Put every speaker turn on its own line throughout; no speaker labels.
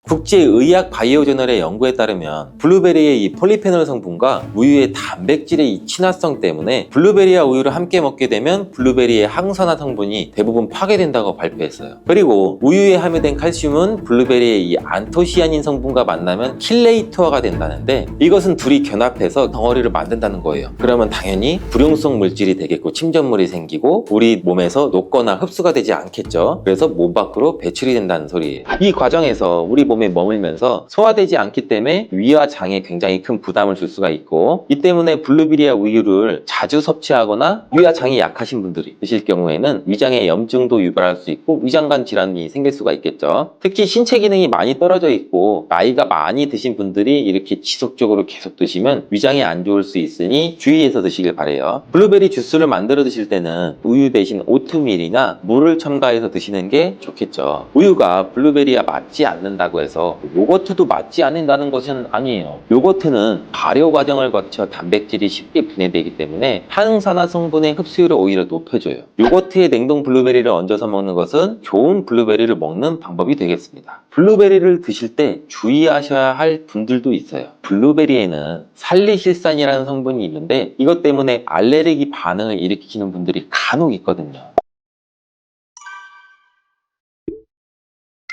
국제의학 바이오저널의 연구에 따르면 블루베리의 이 폴리페놀 성분과 우유의 단백질의 이 친화성 때문에 블루베리와 우유를 함께 먹게 되면 블루베리의 항산화 성분이 대부분 파괴된다고 발표했어요. 그리고 우유에 함유된 칼슘은 블루베리의 이 안토시아닌 성분과 만나면 킬레이터가 된다는데, 이것은 둘이 결합해서 덩어리를 만든다는 거예요. 그러면 당연히 불용성 물질이 되겠고 침전물이 생기고 우리 몸에서 녹거나 흡수가 되지 않겠죠. 그래서 몸 밖으로 배출이 된다는 소리예요. 이 과정에서 우리 몸에 머물면서 소화되지 않기 때문에 위와 장에 굉장히 큰 부담을 줄 수가 있고, 이 때문에 블루베리와 우유를 자주 섭취하거나 위와 장이 약하신 분들이 드실 경우에는 위장에 염증도 유발할 수 있고 위장관 질환이 생길 수가 있겠죠. 특히 신체 기능이 많이 떨어져 있고 나이가 많이 드신 분들이 이렇게 지속적으로 계속 드시면 위장에 안 좋을 수 있으니 주의해서 드시길 바래요. 블루베리 주스를 만들어 드실 때는 우유 대신 오트밀이나 물을 첨가해서 드시는 게 좋겠죠. 우유가 블루베리와 맞지 않는다고 해서 요거트도 맞지 않는다는 것은 아니에요. 요거트는 발효 과정을 거쳐 단백질이 쉽게 분해되기 때문에 항산화 성분의 흡수율을 오히려 높여줘요. 요거트에 냉동 블루베리를 얹어서 먹는 것은 좋은 블루베리를 먹는 방법이 되겠습니다. 블루베리를 드실 때 주의하셔야 할 분들도 있어요. 블루베리에는 살리실산이라는 성분이 있는데 이것 때문에 알레르기 반응을 일으키는 분들이 간혹 있거든요.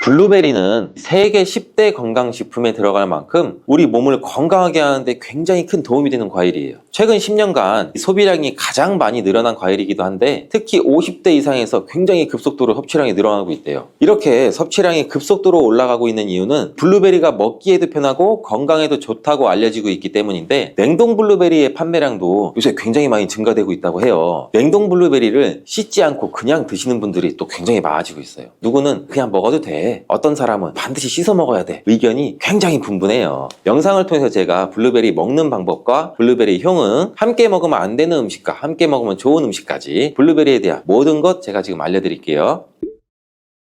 블루베리는 세계 10대 건강식품에 들어갈 만큼 우리 몸을 건강하게 하는데 굉장히 큰 도움이 되는 과일이에요. 최근 10년간 소비량이 가장 많이 늘어난 과일이기도 한데, 특히 50대 이상에서 굉장히 급속도로 섭취량이 늘어나고 있대요. 이렇게 섭취량이 급속도로 올라가고 있는 이유는 블루베리가 먹기에도 편하고 건강에도 좋다고 알려지고 있기 때문인데, 냉동 블루베리의 판매량도 요새 굉장히 많이 증가되고 있다고 해요. 냉동 블루베리를 씻지 않고 그냥 드시는 분들이 또 굉장히 많아지고 있어요. 누구는 그냥 먹어도 돼, 어떤 사람은 반드시 씻어 먹어야 돼, 의견이 굉장히 분분해요. 영상을 통해서 제가 블루베리 먹는 방법과 블루베리 효능, 함께 먹으면 안 되는 음식과 함께 먹으면 좋은 음식까지 블루베리에 대한 모든 것 제가 지금 알려드릴게요.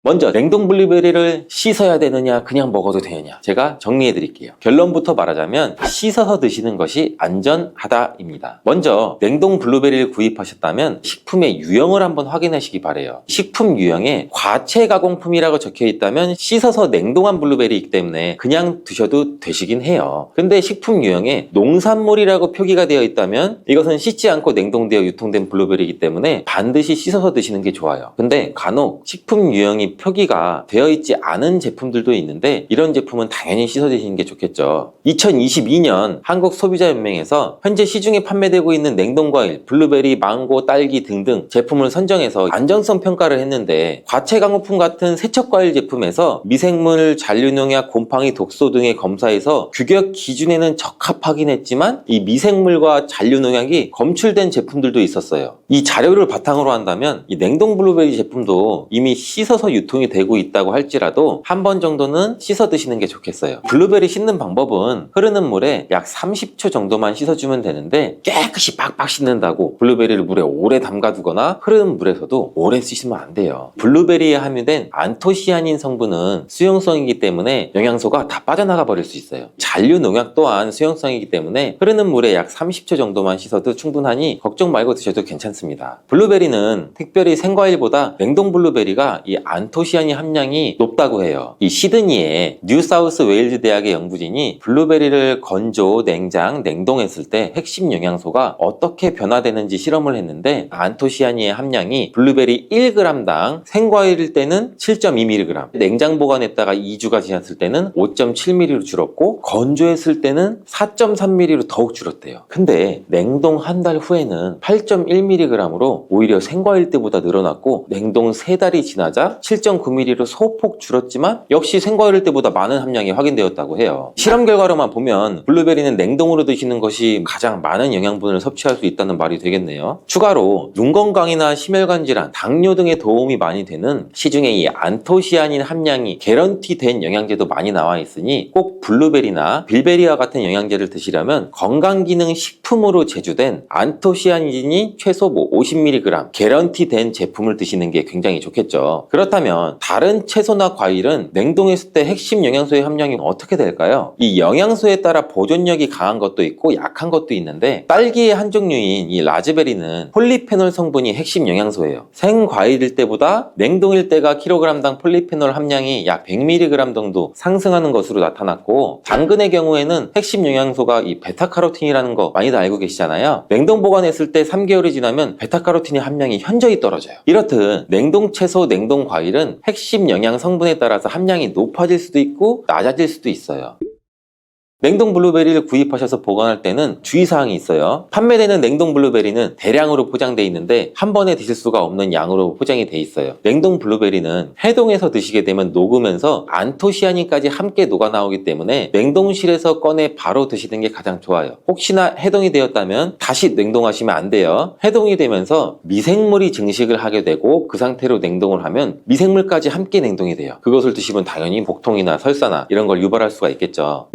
먼저 냉동 블루베리를 씻어야 되느냐 그냥 먹어도 되느냐, 제가 정리해 드릴게요. 결론부터 말하자면 씻어서 드시는 것이 안전하다입니다. 먼저 냉동 블루베리를 구입하셨다면 식품의 유형을 한번 확인하시기 바래요. 식품 유형에 과체 가공품이라고 적혀 있다면 씻어서 냉동한 블루베리이기 때문에 그냥 드셔도 되시긴 해요. 근데 식품 유형에 농산물이라고 표기가 되어 있다면 이것은 씻지 않고 냉동되어 유통된 블루베리이기 때문에 반드시 씻어서 드시는 게 좋아요. 근데 간혹 식품 유형이 표기가 되어 있지 않은 제품들도 있는데 이런 제품은 당연히 씻어 드시는 게 좋겠죠. 2022년 한국소비자연맹에서 현재 시중에 판매되고 있는 냉동과일, 블루베리, 망고, 딸기 등등 제품을 선정해서 안전성 평가를 했는데, 과체 가공품 같은 세척과일 제품에서 미생물, 잔류농약, 곰팡이, 독소 등의 검사에서 규격 기준에는 적합하긴 했지만 이 미생물과 잔류농약이 검출된 제품들도 있었어요. 이 자료를 바탕으로 한다면 이 냉동 블루베리 제품도 이미 씻어서 유통이 되고 있다고 할지라도 한 번 정도는 씻어 드시는 게 좋겠어요. 블루베리 씻는 방법은 흐르는 물에 약 30초 정도만 씻어주면 되는데, 깨끗이 빡빡 씻는다고 블루베리를 물에 오래 담가두거나 흐르는 물에서도 오래 씻으면 안 돼요. 블루베리에 함유된 안토시아닌 성분은 수용성이기 때문에 영양소가 다 빠져나가 버릴 수 있어요. 잔류 농약 또한 수용성이기 때문에 흐르는 물에 약 30초 정도만 씻어도 충분하니 걱정 말고 드셔도 괜찮습니다. 블루베리는 특별히 생과일보다 냉동 블루베리가 이 안토시아닌 함량이 높다고 해요. 이 시드니의 뉴사우스 웨일즈 대학의 연구진이 블루베리를 건조, 냉장, 냉동했을 때 핵심 영양소가 어떻게 변화되는지 실험을 했는데, 안토시아닌의 함량이 블루베리 1g당 생과일일 때는 7.2mg, 냉장 보관했다가 2주가 지났을 때는 5.7mg로 줄었고 건조했을 때는 4.3mg로 더욱 줄었대요. 근데 냉동 한 달 후에는 8.1mg으로 오히려 생과일 때보다 늘어났고, 냉동 3달이 지나자 7.9mg로 소폭 줄었지만 역시 생과일 때보다 많은 함량이 확인되었다고 해요. 실험 결과로만 보면 블루베리는 냉동으로 드시는 것이 가장 많은 영양분을 섭취할 수 있다는 말이 되겠네요. 추가로 눈 건강이나 심혈관 질환, 당뇨 등에 도움이 많이 되는 시중에 이 안토시아닌 함량이 개런티된 영양제도 많이 나와 있으니 꼭 블루베리나 빌베리와 같은 영양제를 드시려면 건강기능 식품으로 제조된 안토시아닌이 최소 최소 50mg 개런티 된 제품을 드시는 게 굉장히 좋겠죠. 그렇다면 다른 채소나 과일은 냉동했을 때 핵심 영양소의 함량이 어떻게 될까요? 이 영양소에 따라 보존력이 강한 것도 있고 약한 것도 있는데, 딸기의 한 종류인 이 라즈베리는 폴리페놀 성분이 핵심 영양소예요. 생과일일 때보다 냉동일 때가 킬로그램당 폴리페놀 함량이 약 100mg 정도 상승하는 것으로 나타났고, 당근의 경우에는 핵심 영양소가 이 베타카로틴이라는 거 많이들 알고 계시잖아요. 냉동 보관했을 때 3개월이 지나면 베타카로틴의 함량이 현저히 떨어져요. 이렇듯 냉동 채소, 냉동 과일은 핵심 영양 성분에 따라서 함량이 높아질 수도 있고 낮아질 수도 있어요. 냉동 블루베리를 구입하셔서 보관할 때는 주의사항이 있어요. 판매되는 냉동 블루베리는 대량으로 포장되어 있는데 한 번에 드실 수가 없는 양으로 포장이 되어 있어요. 냉동 블루베리는 해동해서 드시게 되면 녹으면서 안토시아닌까지 함께 녹아 나오기 때문에 냉동실에서 꺼내 바로 드시는 게 가장 좋아요. 혹시나 해동이 되었다면 다시 냉동하시면 안 돼요. 해동이 되면서 미생물이 증식을 하게 되고 그 상태로 냉동을 하면 미생물까지 함께 냉동이 돼요. 그것을 드시면 당연히 복통이나 설사나 이런 걸 유발할 수가 있겠죠.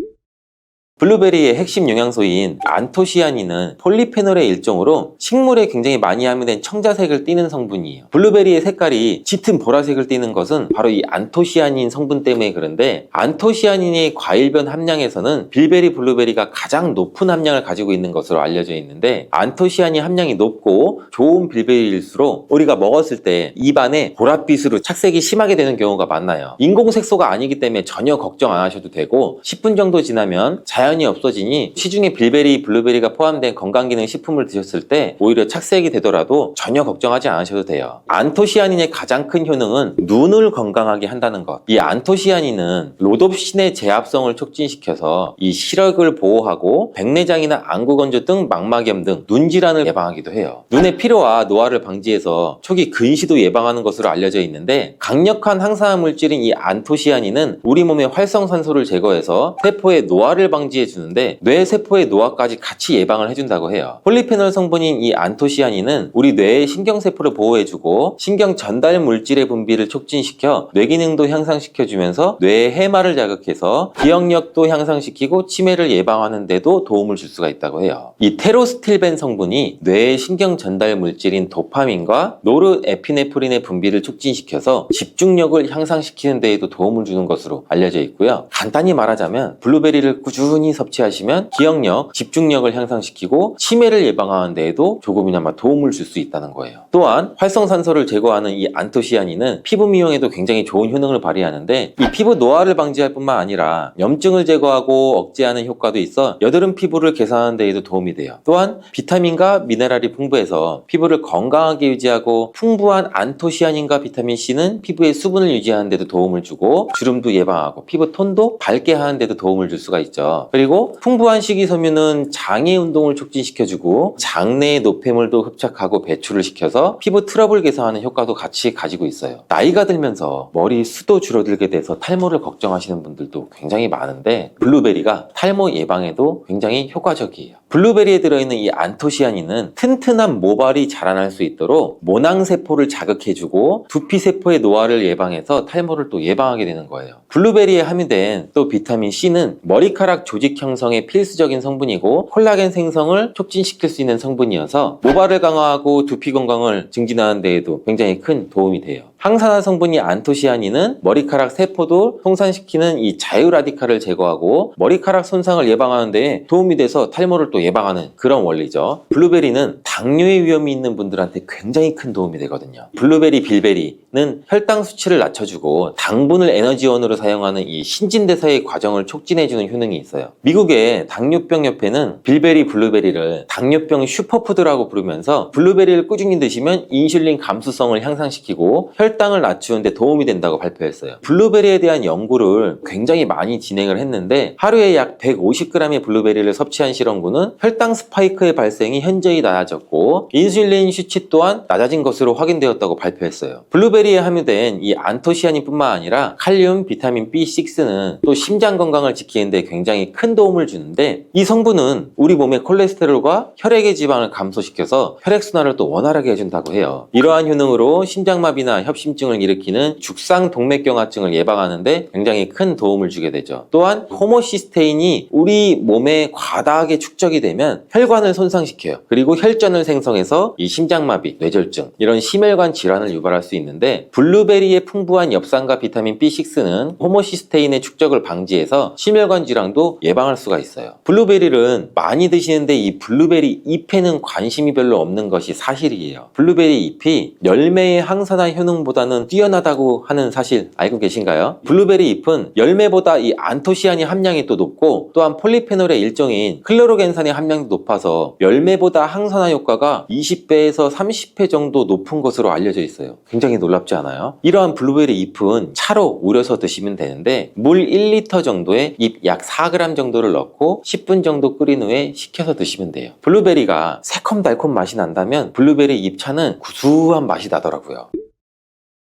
블루베리의 핵심 영양소인 안토시아닌은 폴리페놀의 일종으로 식물에 굉장히 많이 함유된 청자색을 띠는 성분이에요. 블루베리의 색깔이 짙은 보라색을 띠는 것은 바로 이 안토시아닌 성분 때문에 그런데, 안토시아닌의 과일변 함량에서는 빌베리 블루베리가 가장 높은 함량을 가지고 있는 것으로 알려져 있는데, 안토시아닌 함량이 높고 좋은 빌베리일수록 우리가 먹었을 때 입안에 보랏빛으로 착색이 심하게 되는 경우가 많아요. 인공색소가 아니기 때문에 전혀 걱정 안 하셔도 되고, 10분 정도 지나면 자연히 없어지니 시중에 빌베리, 블루베리가 포함된 건강기능 식품을 드셨을 때 오히려 착색이 되더라도 전혀 걱정하지 않으셔도 돼요. 안토시아닌의 가장 큰 효능은 눈을 건강하게 한다는 것. 이 안토시아닌은 로놉신의 제합성을 촉진시켜서 이 시력을 보호하고 백내장이나 안구건조 등 망막염 등 눈질환을 예방하기도 해요. 눈의 피로와 노화를 방지해서 초기 근시도 예방하는 것으로 알려져 있는데, 강력한 항산화 물질인 이 안토시아닌은 우리 몸의 활성산소를 제거해서 세포의 노화를 방지해 주는데 뇌 세포의 노화까지 같이 예방을 해준다고 해요. 폴리페놀 성분인 이 안토시아닌은 우리 뇌의 신경세포를 보호해주고 신경 전달 물질의 분비를 촉진시켜 뇌 기능도 향상시켜주면서 뇌의 해마를 자극해서 기억력도 향상시키고 치매를 예방하는 데도 도움을 줄 수가 있다고 해요. 이 테로스틸벤 성분이 뇌의 신경 전달 물질인 도파민과 노르에피네프린의 분비를 촉진시켜서 집중력을 향상시키는 데에도 도움을 주는 것으로 알려져 있고요. 간단히 말하자면 블루베리를 꾸준히 섭취하시면 기억력, 집중력을 향상시키고 치매를 예방하는 데에도 조금이나마 도움을 줄 수 있다는 거예요. 또한 활성산소를 제거하는 이 안토시아닌은 피부 미용에도 굉장히 좋은 효능을 발휘하는데, 이 피부 노화를 방지할 뿐만 아니라 염증을 제거하고 억제하는 효과도 있어 여드름 피부를 개선하는 데에도 도움이 돼요. 또한 비타민과 미네랄이 풍부해서 피부를 건강하게 유지하고, 풍부한 안토시아닌과 비타민C는 피부의 수분을 유지하는 데도 도움을 주고 주름도 예방하고 피부 톤도 밝게 하는 데도 도움을 줄 수가 있죠. 그리고 풍부한 식이섬유는 장의 운동을 촉진시켜주고 장내의 노폐물도 흡착하고 배출을 시켜서 피부 트러블 개선하는 효과도 같이 가지고 있어요. 나이가 들면서 머리 숱도 줄어들게 돼서 탈모를 걱정하시는 분들도 굉장히 많은데, 블루베리가 탈모 예방에도 굉장히 효과적이에요. 블루베리에 들어있는 이 안토시아닌은 튼튼한 모발이 자라날 수 있도록 모낭세포를 자극해주고 두피세포의 노화를 예방해서 탈모를 또 예방하게 되는 거예요. 블루베리에 함유된 또 비타민C는 머리카락 조직 형성에 필수적인 성분이고 콜라겐 생성을 촉진시킬 수 있는 성분이어서 모발을 강화하고 두피 건강을 증진하는 데에도 굉장히 큰 도움이 돼요. 항산화 성분이 안토시아닌은 머리카락 세포도 송산시키는 이 자유라디칼을 제거하고 머리카락 손상을 예방하는 데 도움이 돼서 탈모를 또 예방하는 그런 원리죠. 블루베리는 당뇨의 위험이 있는 분들한테 굉장히 큰 도움이 되거든요. 블루베리, 빌베리는 혈당 수치를 낮춰주고 당분을 에너지원으로 사용하는 이 신진대사의 과정을 촉진해주는 효능이 있어요. 미국의 당뇨병 협회는 빌베리, 블루베리를 당뇨병 슈퍼푸드라고 부르면서 블루베리를 꾸준히 드시면 인슐린 감수성을 향상시키고 혈당을 낮추는 데 도움이 된다고 발표했어요. 블루베리에 대한 연구를 굉장히 많이 진행을 했는데, 하루에 약 150g의 블루베리를 섭취한 실험군은 혈당 스파이크의 발생이 현저히 낮아졌고 인슐린 수치 또한 낮아진 것으로 확인되었다고 발표했어요. 블루베리에 함유된 이 안토시아닌뿐만 아니라 칼륨, 비타민 B6는 또 심장 건강을 지키는 데 굉장히 큰 도움을 주는데, 이 성분은 우리 몸의 콜레스테롤과 혈액의 지방을 감소시켜서 혈액순환을 또 원활하게 해준다고 해요. 이러한 효능으로 심장마비나 협 협심증을 일으키는 죽상동맥경화증을 예방하는 데 굉장히 큰 도움을 주게 되죠. 또한 호모시스테인이 우리 몸에 과다하게 축적이 되면 혈관을 손상시켜요. 그리고 혈전을 생성해서 이 심장마비, 뇌졸중 이런 심혈관 질환을 유발할 수 있는데, 블루베리의 풍부한 엽산과 비타민 B6는 호모시스테인의 축적을 방지해서 심혈관 질환도 예방할 수가 있어요. 블루베리를 많이 드시는데 이 블루베리 잎에는 관심이 별로 없는 것이 사실이에요. 블루베리 잎이 열매의 항산화 효능보다는 뛰어나다고 하는 사실 알고 계신가요? 블루베리 잎은 열매보다 이 안토시아닌 함량이 또 높고, 또한 폴리페놀의 일종인 클로로겐산의 함량도 높아서 열매보다 항산화 효과가 20배에서 30배 정도 높은 것으로 알려져 있어요. 굉장히 놀랍지 않아요? 이러한 블루베리 잎은 차로 우려서 드시면 되는데, 물 1리터 정도에 잎 약 4g 정도를 넣고 10분 정도 끓인 후에 식혀서 드시면 돼요. 블루베리가 새콤달콤 맛이 난다면 블루베리 잎차는 구수한 맛이 나더라고요.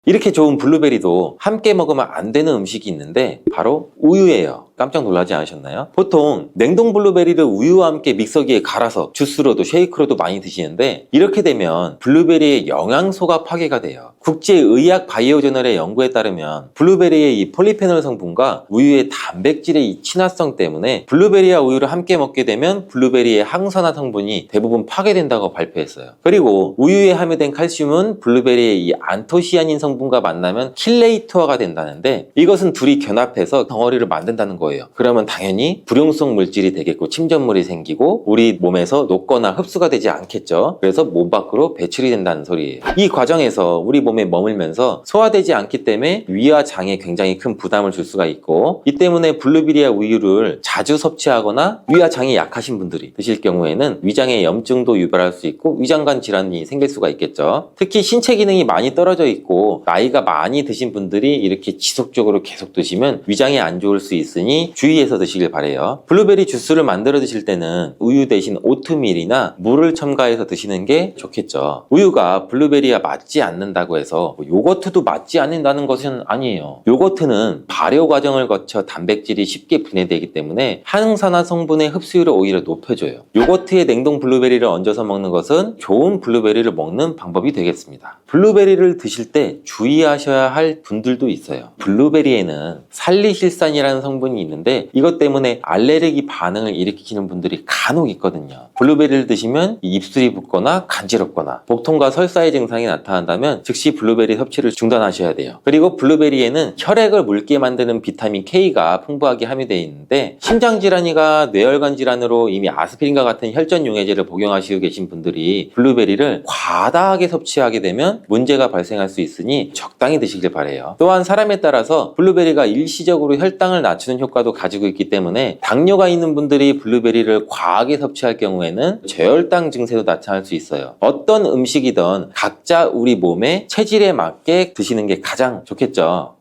이렇게 좋은 블루베리도 함께 먹으면 안 되는 음식이 있는데 바로 우유예요. 깜짝 놀라지 않으셨나요? 보통 냉동 블루베리를 우유와 함께 믹서기에 갈아서 주스로도 쉐이크로도 많이 드시는데, 이렇게 되면 블루베리의 영양소가 파괴가 돼요. 국제의학 바이오저널의 연구에 따르면 블루베리의 이 폴리페놀 성분과 우유의 단백질의 이 친화성 때문에 블루베리와 우유를 함께 먹게 되면 블루베리의 항산화 성분이 대부분 파괴된다고 발표했어요. 그리고 우유에 함유된 칼슘은 블루베리의 이 안토시아닌 성분과 만나면 킬레이터가 된다는데, 이것은 둘이 견합해서 덩어리를 만든다는 거예요. 그러면 당연히 불용성 물질이 되겠고 침전물이 생기고 우리 몸에서 녹거나 흡수가 되지 않겠죠. 그래서 몸 밖으로 배출이 된다는 소리예요. 이 과정에서 우리 몸에 머물면서 소화되지 않기 때문에 위와 장에 굉장히 큰 부담을 줄 수가 있고, 이 때문에 블루베리와 우유를 자주 섭취하거나 위와 장이 약하신 분들이 드실 경우에는 위장에 염증도 유발할 수 있고 위장관 질환이 생길 수가 있겠죠. 특히 신체 기능이 많이 떨어져 있고 나이가 많이 드신 분들이 이렇게 지속적으로 계속 드시면 위장에 안 좋을 수 있으니 주의해서 드시길 바래요. 블루베리 주스를 만들어 드실 때는 우유 대신 오트밀이나 물을 첨가해서 드시는 게 좋겠죠. 우유가 블루베리와 맞지 않는다고 해서 요거트도 맞지 않는다는 것은 아니에요. 요거트는 발효 과정을 거쳐 단백질이 쉽게 분해되기 때문에 항산화 성분의 흡수율을 오히려 높여줘요. 요거트에 냉동 블루베리를 얹어서 먹는 것은 좋은 블루베리를 먹는 방법이 되겠습니다. 블루베리를 드실 때 주의하셔야 할 분들도 있어요. 블루베리에는 살리실산이라는 성분이 있는데 이것 때문에 알레르기 반응을 일으키는 분들이 간혹 있거든요. 블루베리를 드시면 입술이 붓거나 간지럽거나 복통과 설사의 증상이 나타난다면 즉시 블루베리 섭취를 중단하셔야 돼요. 그리고 블루베리에는 혈액을 묽게 만드는 비타민 K가 풍부하게 함유되어 있는데, 심장질환이나 뇌혈관 질환으로 이미 아스피린과 같은 혈전 용해제를 복용하시고 계신 분들이 블루베리를 과다하게 섭취하게 되면 문제가 발생할 수 있으니 적당히 드시길 바래요. 또한 사람에 따라서 블루베리가 일시적으로 혈당을 낮추는 효과도 가지고 있기 때문에 당뇨가 있는 분들이 블루베리를 과하게 섭취할 경우에는 저혈당 증세도 나타날 수 있어요. 어떤 음식이든 각자 우리 몸의 체질에 맞게 드시는 게 가장 좋겠죠.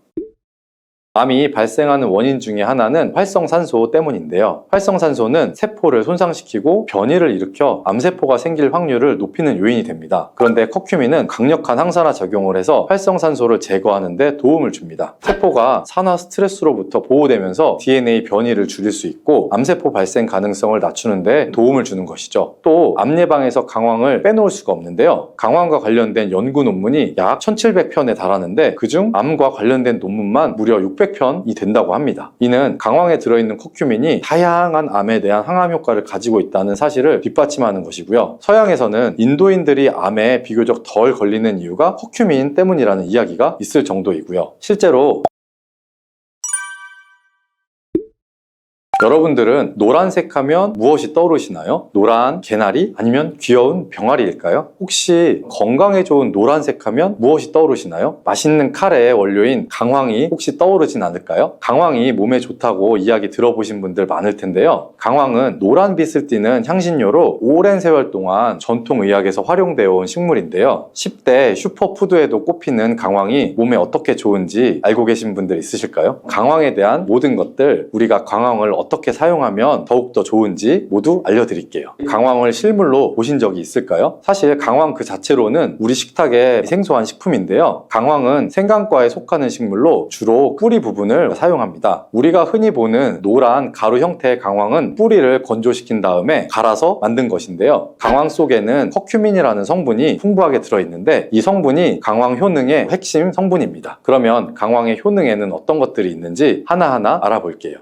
암이 발생하는 원인 중에 하나는 활성산소 때문인데요. 활성산소는 세포를 손상시키고 변이를 일으켜 암세포가 생길 확률을 높이는 요인이 됩니다. 그런데 커큐민은 강력한 항산화 작용을 해서 활성산소를 제거하는 데 도움을 줍니다. 세포가 산화 스트레스로부터 보호되면서 DNA 변이를 줄일 수 있고 암세포 발생 가능성을 낮추는 데 도움을 주는 것이죠. 또 암 예방에서 강황을 빼놓을 수가 없는데요. 강황과 관련된 연구 논문이 약 1700편에 달하는데 그중 암과 관련된 논문만 무려 600편이 된다고 합니다. 이는 강황에 들어있는 커큐민이 다양한 암에 대한 항암 효과를 가지고 있다는 사실을 뒷받침하는 것이고요. 서양에서는 인도인들이 암에 비교적 덜 걸리는 이유가 커큐민 때문이라는 이야기가 있을 정도이고요. 실제로 여러분들은 노란색 하면 무엇이 떠오르시나요? 노란 개나리? 아니면 귀여운 병아리일까요? 혹시 건강에 좋은 노란색 하면 무엇이 떠오르시나요? 맛있는 카레의 원료인 강황이 혹시 떠오르진 않을까요? 강황이 몸에 좋다고 이야기 들어보신 분들 많을 텐데요. 강황은 노란빛을 띠는 향신료로 오랜 세월 동안 전통의학에서 활용되어 온 식물인데요. 10대 슈퍼푸드에도 꼽히는 강황이 몸에 어떻게 좋은지 알고 계신 분들 있으실까요? 강황에 대한 모든 것들, 우리가 강황을 어떻게 사용하면 더욱더 좋은지 모두 알려드릴게요. 강황을 실물로 보신 적이 있을까요? 사실 강황 그 자체로는 우리 식탁에 생소한 식품인데요. 강황은 생강과에 속하는 식물로 주로 뿌리 부분을 사용합니다. 우리가 흔히 보는 노란 가루 형태의 강황은 뿌리를 건조시킨 다음에 갈아서 만든 것인데요. 강황 속에는 커큐민이라는 성분이 풍부하게 들어있는데 이 성분이 강황 효능의 핵심 성분입니다. 그러면 강황의 효능에는 어떤 것들이 있는지 하나하나 알아볼게요.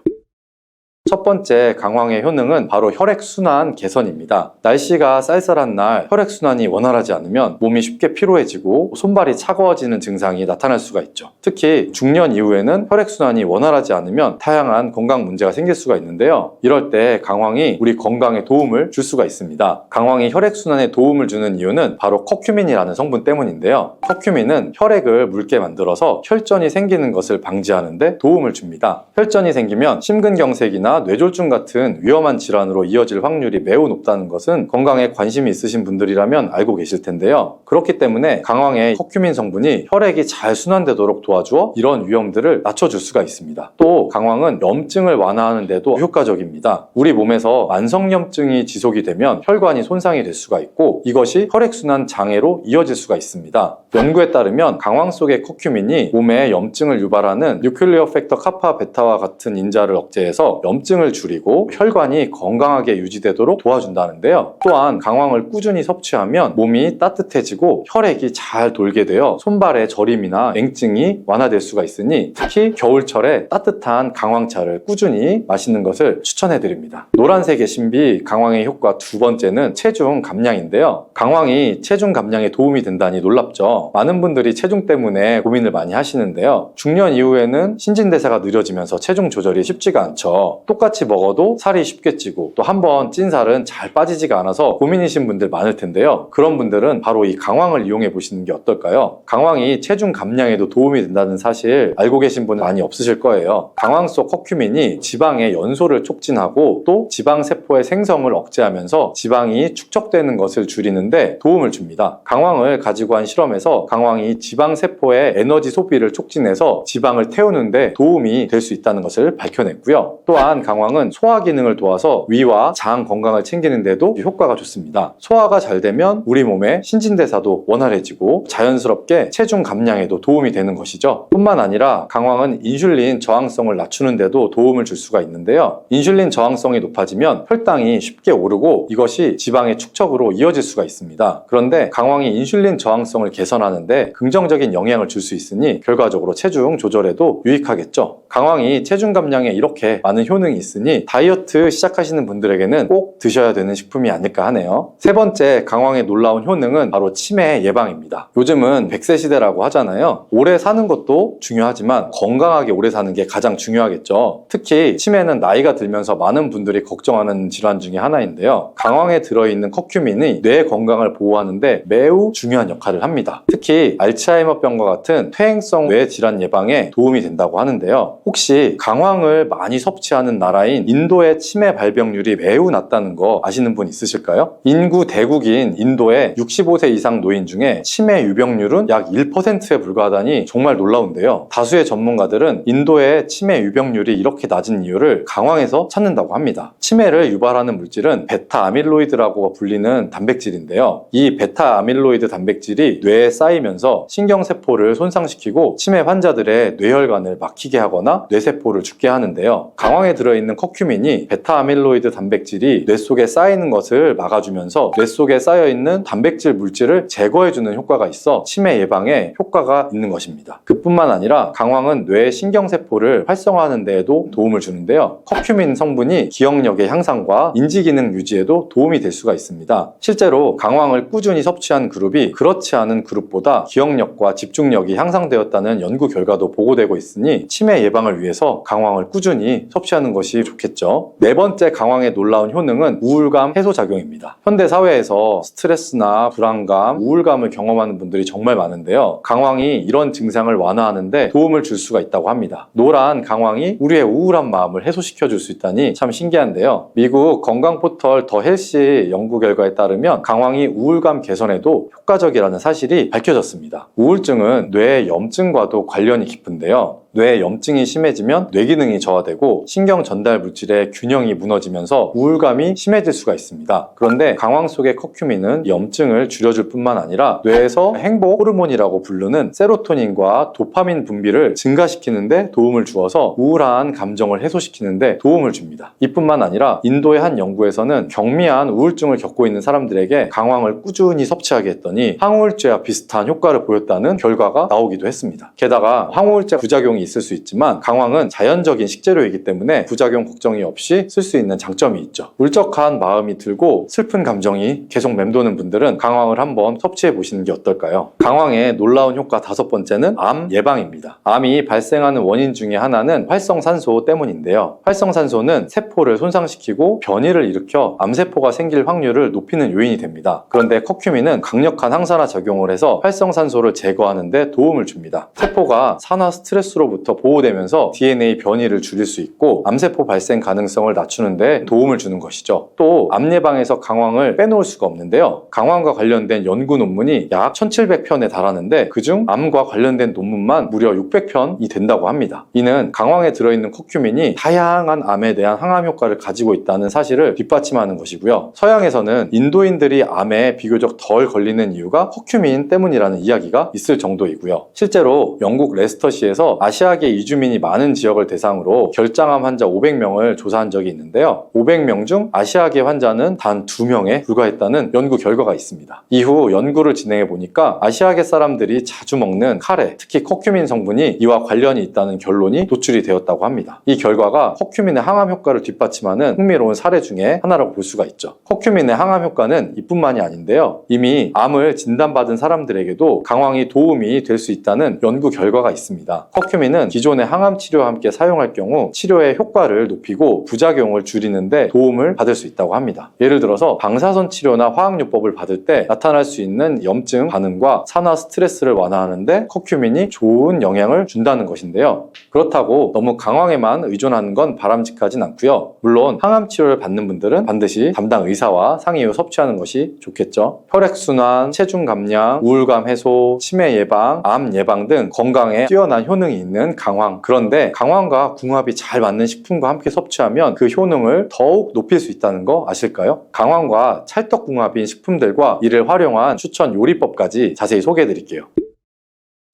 첫 번째 강황의 효능은 바로 혈액순환 개선입니다. 날씨가 쌀쌀한 날 혈액순환이 원활하지 않으면 몸이 쉽게 피로해지고 손발이 차가워지는 증상이 나타날 수가 있죠. 특히 중년 이후에는 혈액순환이 원활하지 않으면 다양한 건강 문제가 생길 수가 있는데요. 이럴 때 강황이 우리 건강에 도움을 줄 수가 있습니다. 강황이 혈액순환에 도움을 주는 이유는 바로 커큐민이라는 성분 때문인데요. 커큐민은 혈액을 묽게 만들어서 혈전이 생기는 것을 방지하는 데 도움을 줍니다. 혈전이 생기면 심근경색이나 뇌졸중 같은 위험한 질환으로 이어질 확률이 매우 높다는 것은 건강에 관심이 있으신 분들이라면 알고 계실 텐데요. 그렇기 때문에 강황의 커큐민 성분이 혈액이 잘 순환되도록 도와주어 이런 위험들을 낮춰줄 수가 있습니다. 또 강황은 염증을 완화하는 데도 효과적입니다. 우리 몸에서 만성염증이 지속이 되면 혈관이 손상이 될 수가 있고 이것이 혈액순환 장애로 이어질 수가 있습니다. 연구에 따르면 강황 속의 커큐민이 몸에 염증을 유발하는 뉴클리어 팩터 카파 베타와 같은 인자를 억제해서 염증을 줄이고 혈관이 건강하게 유지되도록 도와준다는데요. 또한 강황을 꾸준히 섭취하면 몸이 따뜻해지고 혈액이 잘 돌게 되어 손발의 저림이나 냉증이 완화될 수가 있으니 특히 겨울철에 따뜻한 강황차를 꾸준히 마시는 것을 추천해드립니다. 노란색의 신비 강황의 효과 두 번째는 체중 감량인데요. 강황이 체중 감량에 도움이 된다니 놀랍죠. 많은 분들이 체중 때문에 고민을 많이 하시는데요. 중년 이후에는 신진대사가 느려지면서 체중 조절이 쉽지가 않죠. 똑같이 먹어도 살이 쉽게 찌고 또 한 번 찐 살은 잘 빠지지가 않아서 고민이신 분들 많을 텐데요. 그런 분들은 바로 이 강황을 이용해 보시는 게 어떨까요? 강황이 체중 감량에도 도움이 된다는 사실 알고 계신 분은 많이 없으실 거예요. 강황 속 커큐민이 지방의 연소를 촉진하고 또 지방세포의 생성을 억제하면서 지방이 축적되는 것을 줄이는데 도움을 줍니다. 강황을 가지고 한 실험에서 강황이 지방세포의 에너지 소비를 촉진해서 지방을 태우는데 도움이 될 수 있다는 것을 밝혀냈고요. 또한 강황은 소화 기능을 도와서 위와 장 건강을 챙기는 데도 효과가 좋습니다. 소화가 잘 되면 우리 몸의 신진대사도 원활해지고 자연스럽게 체중 감량에도 도움이 되는 것이죠. 뿐만 아니라 강황은 인슐린 저항성을 낮추는 데도 도움을 줄 수가 있는데요. 인슐린 저항성이 높아지면 혈당이 쉽게 오르고 이것이 지방의 축적으로 이어질 수가 있습니다. 그런데 강황이 인슐린 저항성을 개선하는데 긍정적인 영향을 줄 수 있으니 결과적으로 체중 조절에도 유익하겠죠. 강황이 체중 감량에 이렇게 많은 효능이 있으니 다이어트 시작하시는 분들에게는 꼭 드셔야 되는 식품이 아닐까 하네요. 세 번째 강황의 놀라운 효능은 바로 치매 예방입니다. 요즘은 100세 시대라고 하잖아요. 오래 사는 것도 중요하지만 건강하게 오래 사는 게 가장 중요하겠죠. 특히 치매는 나이가 들면서 많은 분들이 걱정하는 질환 중에 하나인데요. 강황에 들어있는 커큐민이 뇌 건강을 보호하는데 매우 중요한 역할을 합니다. 특히 알츠하이머병과 같은 퇴행성 뇌 질환 예방에 도움이 된다고 하는데요. 혹시 강황을 많이 섭취하는 나라인 인도의 치매 발병률이 매우 낮다는 거 아시는 분 있으실까요? 인구 대국인 인도의 65세 이상 노인 중에 치매 유병률은 약 1%에 불과하다니 정말 놀라운데요. 다수의 전문가들은 인도의 치매 유병률이 이렇게 낮은 이유를 강황에서 찾는다고 합니다. 치매를 유발하는 물질은 베타 아밀로이드라고 불리는 단백질인데요. 이 베타 아밀로이드 단백질이 뇌에 쌓이면서 신경세포를 손상시키고 치매 환자들의 뇌혈관을 막히게 하거나 뇌세포를 죽게 하는데요. 강황에 들어있는 커큐민이 베타 아밀로이드 단백질이 뇌 속에 쌓이는 것을 막아주면서 뇌 속에 쌓여있는 단백질 물질을 제거해주는 효과가 있어 치매 예방에 효과가 있는 것입니다. 그뿐만 아니라 강황은 뇌의 신경세포를 활성화하는 데에도 도움을 주는데요. 커큐민 성분이 기억력의 향상과 인지기능 유지에도 도움이 될 수가 있습니다. 실제로 강황을 꾸준히 섭취한 그룹이 그렇지 않은 그룹보다 기억력과 집중력이 향상되었다는 연구 결과도 보고되고 있으니 치매 예방을 위해서 강황을 꾸준히 섭취하는 것이 좋겠죠. 네 번째 강황의 놀라운 효능은 우울감 해소 작용입니다. 현대 사회에서 스트레스나 불안감, 우울감을 경험하는 분들이 정말 많은데요. 강황이 이런 증상을 완화하는데 도움을 줄 수가 있다고 합니다. 노란 강황이 우리의 우울한 마음을 해소시켜 줄 수 있다니 참 신기한데요. 미국 건강 포털 더 헬시 연구 결과에 따르면 강황이 우울감 개선에도 효과적이라는 사실이 밝혀졌습니다. 우울증은 뇌의 염증과도 관련이 깊은데요. 뇌 염증이 심해지면 뇌 기능이 저하되고 신경 전달 물질의 균형이 무너지면서 우울감이 심해질 수가 있습니다. 그런데 강황 속의 커큐민은 염증을 줄여줄 뿐만 아니라 뇌에서 행복 호르몬이라고 부르는 세로토닌과 도파민 분비를 증가시키는데 도움을 주어서 우울한 감정을 해소시키는데 도움을 줍니다. 이뿐만 아니라 인도의 한 연구에서는 경미한 우울증을 겪고 있는 사람들에게 강황을 꾸준히 섭취하게 했더니 항우울제와 비슷한 효과를 보였다는 결과가 나오기도 했습니다. 게다가 항우울제 부작용이 있을 수 있지만 강황은 자연적인 식재료이기 때문에 부작용 걱정이 없이 쓸 수 있는 장점이 있죠. 울적한 마음이 들고 슬픈 감정이 계속 맴도는 분들은 강황을 한번 섭취해 보시는 게 어떨까요? 강황의 놀라운 효과 5번째는 암 예방입니다. 암이 발생하는 원인 중에 하나는 활성산소 때문인데요. 활성산소는 세포를 손상시키고 변이를 일으켜 암세포가 생길 확률을 높이는 요인이 됩니다. 그런데 커큐민은 강력한 항산화 작용을 해서 활성산소를 제거하는 데 도움을 줍니다. 세포가 산화 스트레스로부터 보호되면서 DNA 변이를 줄일 수 있고 암세포 발생 가능성을 낮추는 데 도움을 주는 것이죠. 또 암 예방에서 강황을 빼놓을 수가 없는데요. 강황과 관련된 연구 논문이 약 1700편에 달하는데 그중 암과 관련된 논문만 무려 600편이 된다고 합니다. 이는 강황에 들어있는 커큐민이 다양한 암에 대한 항암 효과를 가지고 있다는 사실을 뒷받침하는 것이고요. 서양에서는 인도인들이 암에 비교적 덜 걸리는 이유가 커큐민 때문이라는 이야기가 있을 정도이고요. 실제로 영국 레스터시에서 아시아계 이주민이 많은 지역을 대상으로 결장암 환자 500명을 조사한 적이 있는데요. 500명 중 아시아계 환자는 단 2명에 불과했다는 연구 결과가 있습니다. 이후 연구를 진행해 보니까 아시아계 사람들이 자주 먹는 카레, 특히 커큐민 성분이 이와 관련이 있다는 결론이 도출이 되었다고 합니다. 이 결과가 커큐민의 항암 효과를 뒷받침하는 흥미로운 사례 중에 하나라고 볼 수가 있죠. 커큐민의 항암 효과는 이뿐만이 아닌데요. 이미 암을 진단받은 사람들에게도 강황이 도움이 될 수 있다는 연구 결과가 있습니다. 커큐민은 기존의 항암 치료와 함께 사용할 경우 치료의 효과를 높이고 부작용을 줄이는데 도움을 받을 수 있다고 합니다. 예를 들어서 방사선 치료나 화학요법을 받을 때 나타날 수 있는 염증 반응과 산화 스트레스를 완화하는데 커큐민이 좋은 영향을 준다는 것인데요. 그렇다고 너무 강황에만 의존하는 건 바람직하진 않고요. 물론 항암 치료를 받는 분들은 반드시 담당 의사와 상의 후 섭취하는 것이 좋겠죠. 혈액순환, 체중 감량, 우울감 해소, 치매 예방, 암 예방 등 건강에 뛰어난 효능이 있는 강황. 그런데 강황과 궁합이 잘 맞는 식품과 함께 섭취하면 그 효능을 더욱 높일 수 있다는 거 아실까요? 강황과 찰떡궁합인 식품들과 이를 활용한 추천 요리법까지 자세히 소개해 드릴게요.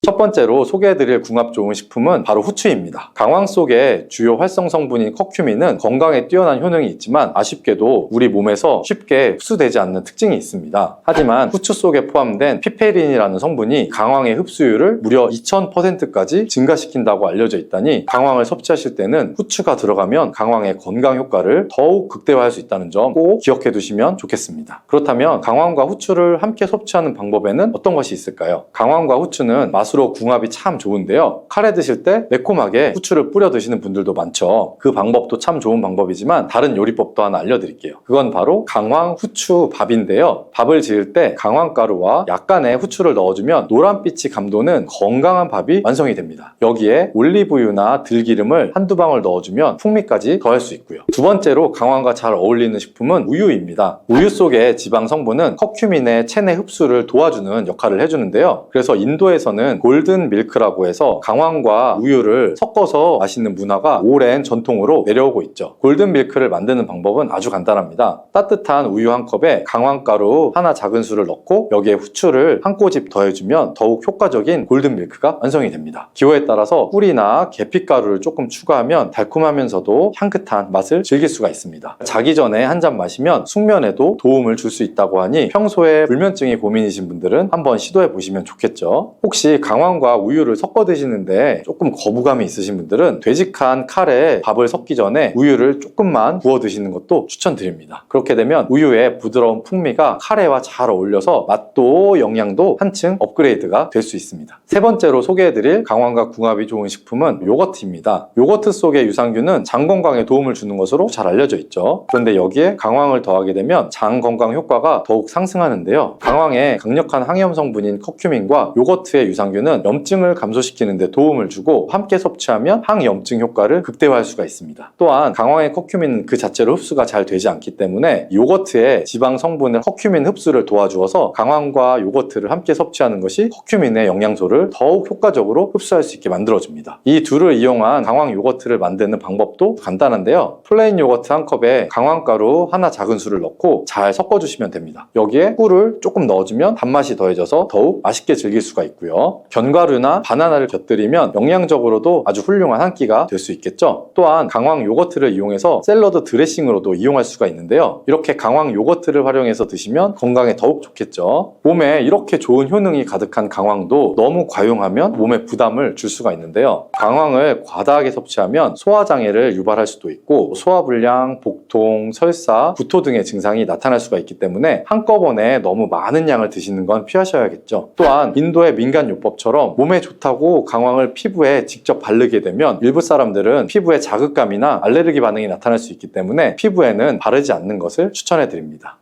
첫 번째로 소개해드릴 궁합 좋은 식품은 바로 후추입니다. 강황 속의 주요 활성 성분인 커큐민은 건강에 뛰어난 효능이 있지만 아쉽게도 우리 몸에서 쉽게 흡수되지 않는 특징이 있습니다. 하지만 후추 속에 포함된 피페린이라는 성분이 강황의 흡수율을 무려 2000%까지 증가시킨다고 알려져 있다니 강황을 섭취하실 때는 후추가 들어가면 강황의 건강 효과를 더욱 극대화할 수 있다는 점 꼭 기억해 두시면 좋겠습니다. 그렇다면 강황과 후추를 함께 섭취하는 방법에는 어떤 것이 있을까요? 강황과 후추는 맛으로 궁합이 참 좋은데요. 카레 드실 때 매콤하게 후추를 뿌려 드시는 분들도 많죠. 그 방법도 참 좋은 방법이지만 다른 요리법도 하나 알려드릴게요. 그건 바로 강황 후추 밥인데요. 밥을 지을 때 강황가루와 약간의 후추를 넣어주면 노란빛이 감도는 건강한 밥이 완성이 됩니다. 여기에 올리브유나 들기름을 한두 방울 넣어주면 풍미까지 더할 수 있고요. 두 번째로 강황과 잘 어울리는 식품은 우유입니다. 우유 속의 지방 성분은 커큐민의 체내 흡수를 도와주는 역할을 해주는데요. 그래서 인도에서는 골든 밀크라고 해서 강황과 우유를 섞어서 마시는 문화가 오랜 전통으로 내려오고 있죠. 골든 밀크를 만드는 방법은 아주 간단합니다. 따뜻한 우유 한 컵에 강황가루 하나 작은 수를 넣고 여기에 후추를 한 꼬집 더해주면 더욱 효과적인 골든 밀크가 완성이 됩니다. 기호에 따라서 꿀이나 계피가루를 조금 추가하면 달콤하면서도 향긋한 맛을 즐길 수가 있습니다. 자기 전에 한 잔 마시면 숙면에도 도움을 줄 수 있다고 하니 평소에 불면증이 고민이신 분들은 한번 시도해 보시면 좋겠죠. 혹시 강황과 우유를 섞어 드시는데 조금 거부감이 있으신 분들은 되직한 칼에 밥을 섞기 전에 우유를 조금만 부어 드시는 것도 추천드립니다. 그렇게 되면 우유의 부드러운 풍미가 카레와 잘 어울려서 맛도 영양도 한층 업그레이드가 될 수 있습니다. 세 번째로 소개해드릴 강황과 궁합이 좋은 식품은 요거트입니다. 요거트 속의 유산균은 장 건강에 도움을 주는 것으로 잘 알려져 있죠. 그런데 여기에 강황을 더하게 되면 장 건강 효과가 더욱 상승하는데요. 강황의 강력한 항염 성분인 커큐민과 요거트의 유산균은 경우에는 염증을 감소시키는 데 도움을 주고 함께 섭취하면 항염증 효과를 극대화할 수가 있습니다. 또한 강황의 커큐민은 그 자체로 흡수가 잘 되지 않기 때문에 요거트의 지방 성분을 커큐민 흡수를 도와주어서 강황과 요거트를 함께 섭취하는 것이 커큐민의 영양소를 더욱 효과적으로 흡수할 수 있게 만들어줍니다. 이 둘을 이용한 강황 요거트를 만드는 방법도 간단한데요. 플레인 요거트 한 컵에 강황가루 하나 작은 수를 넣고 잘 섞어주시면 됩니다. 여기에 꿀을 조금 넣어주면 단맛이 더해져서 더욱 맛있게 즐길 수가 있고요. 견과류나 바나나를 곁들이면 영양적으로도 아주 훌륭한 한 끼가 될 수 있겠죠. 또한 강황 요거트를 이용해서 샐러드 드레싱으로도 이용할 수가 있는데요. 이렇게 강황 요거트를 활용해서 드시면 건강에 더욱 좋겠죠. 몸에 이렇게 좋은 효능이 가득한 강황도 너무 과용하면 몸에 부담을 줄 수가 있는데요. 강황을 과다하게 섭취하면 소화장애를 유발할 수도 있고 소화불량, 복통, 설사, 구토 등의 증상이 나타날 수가 있기 때문에 한꺼번에 너무 많은 양을 드시는 건 피하셔야겠죠. 또한 인도의 민간요법처럼 몸에 좋다고 강황을 피부에 직접 바르게 되면 일부 사람들은 피부에 자극감이나 알레르기 반응이 나타날 수 있기 때문에 피부에는 바르지 않는 것을 추천해 드립니다.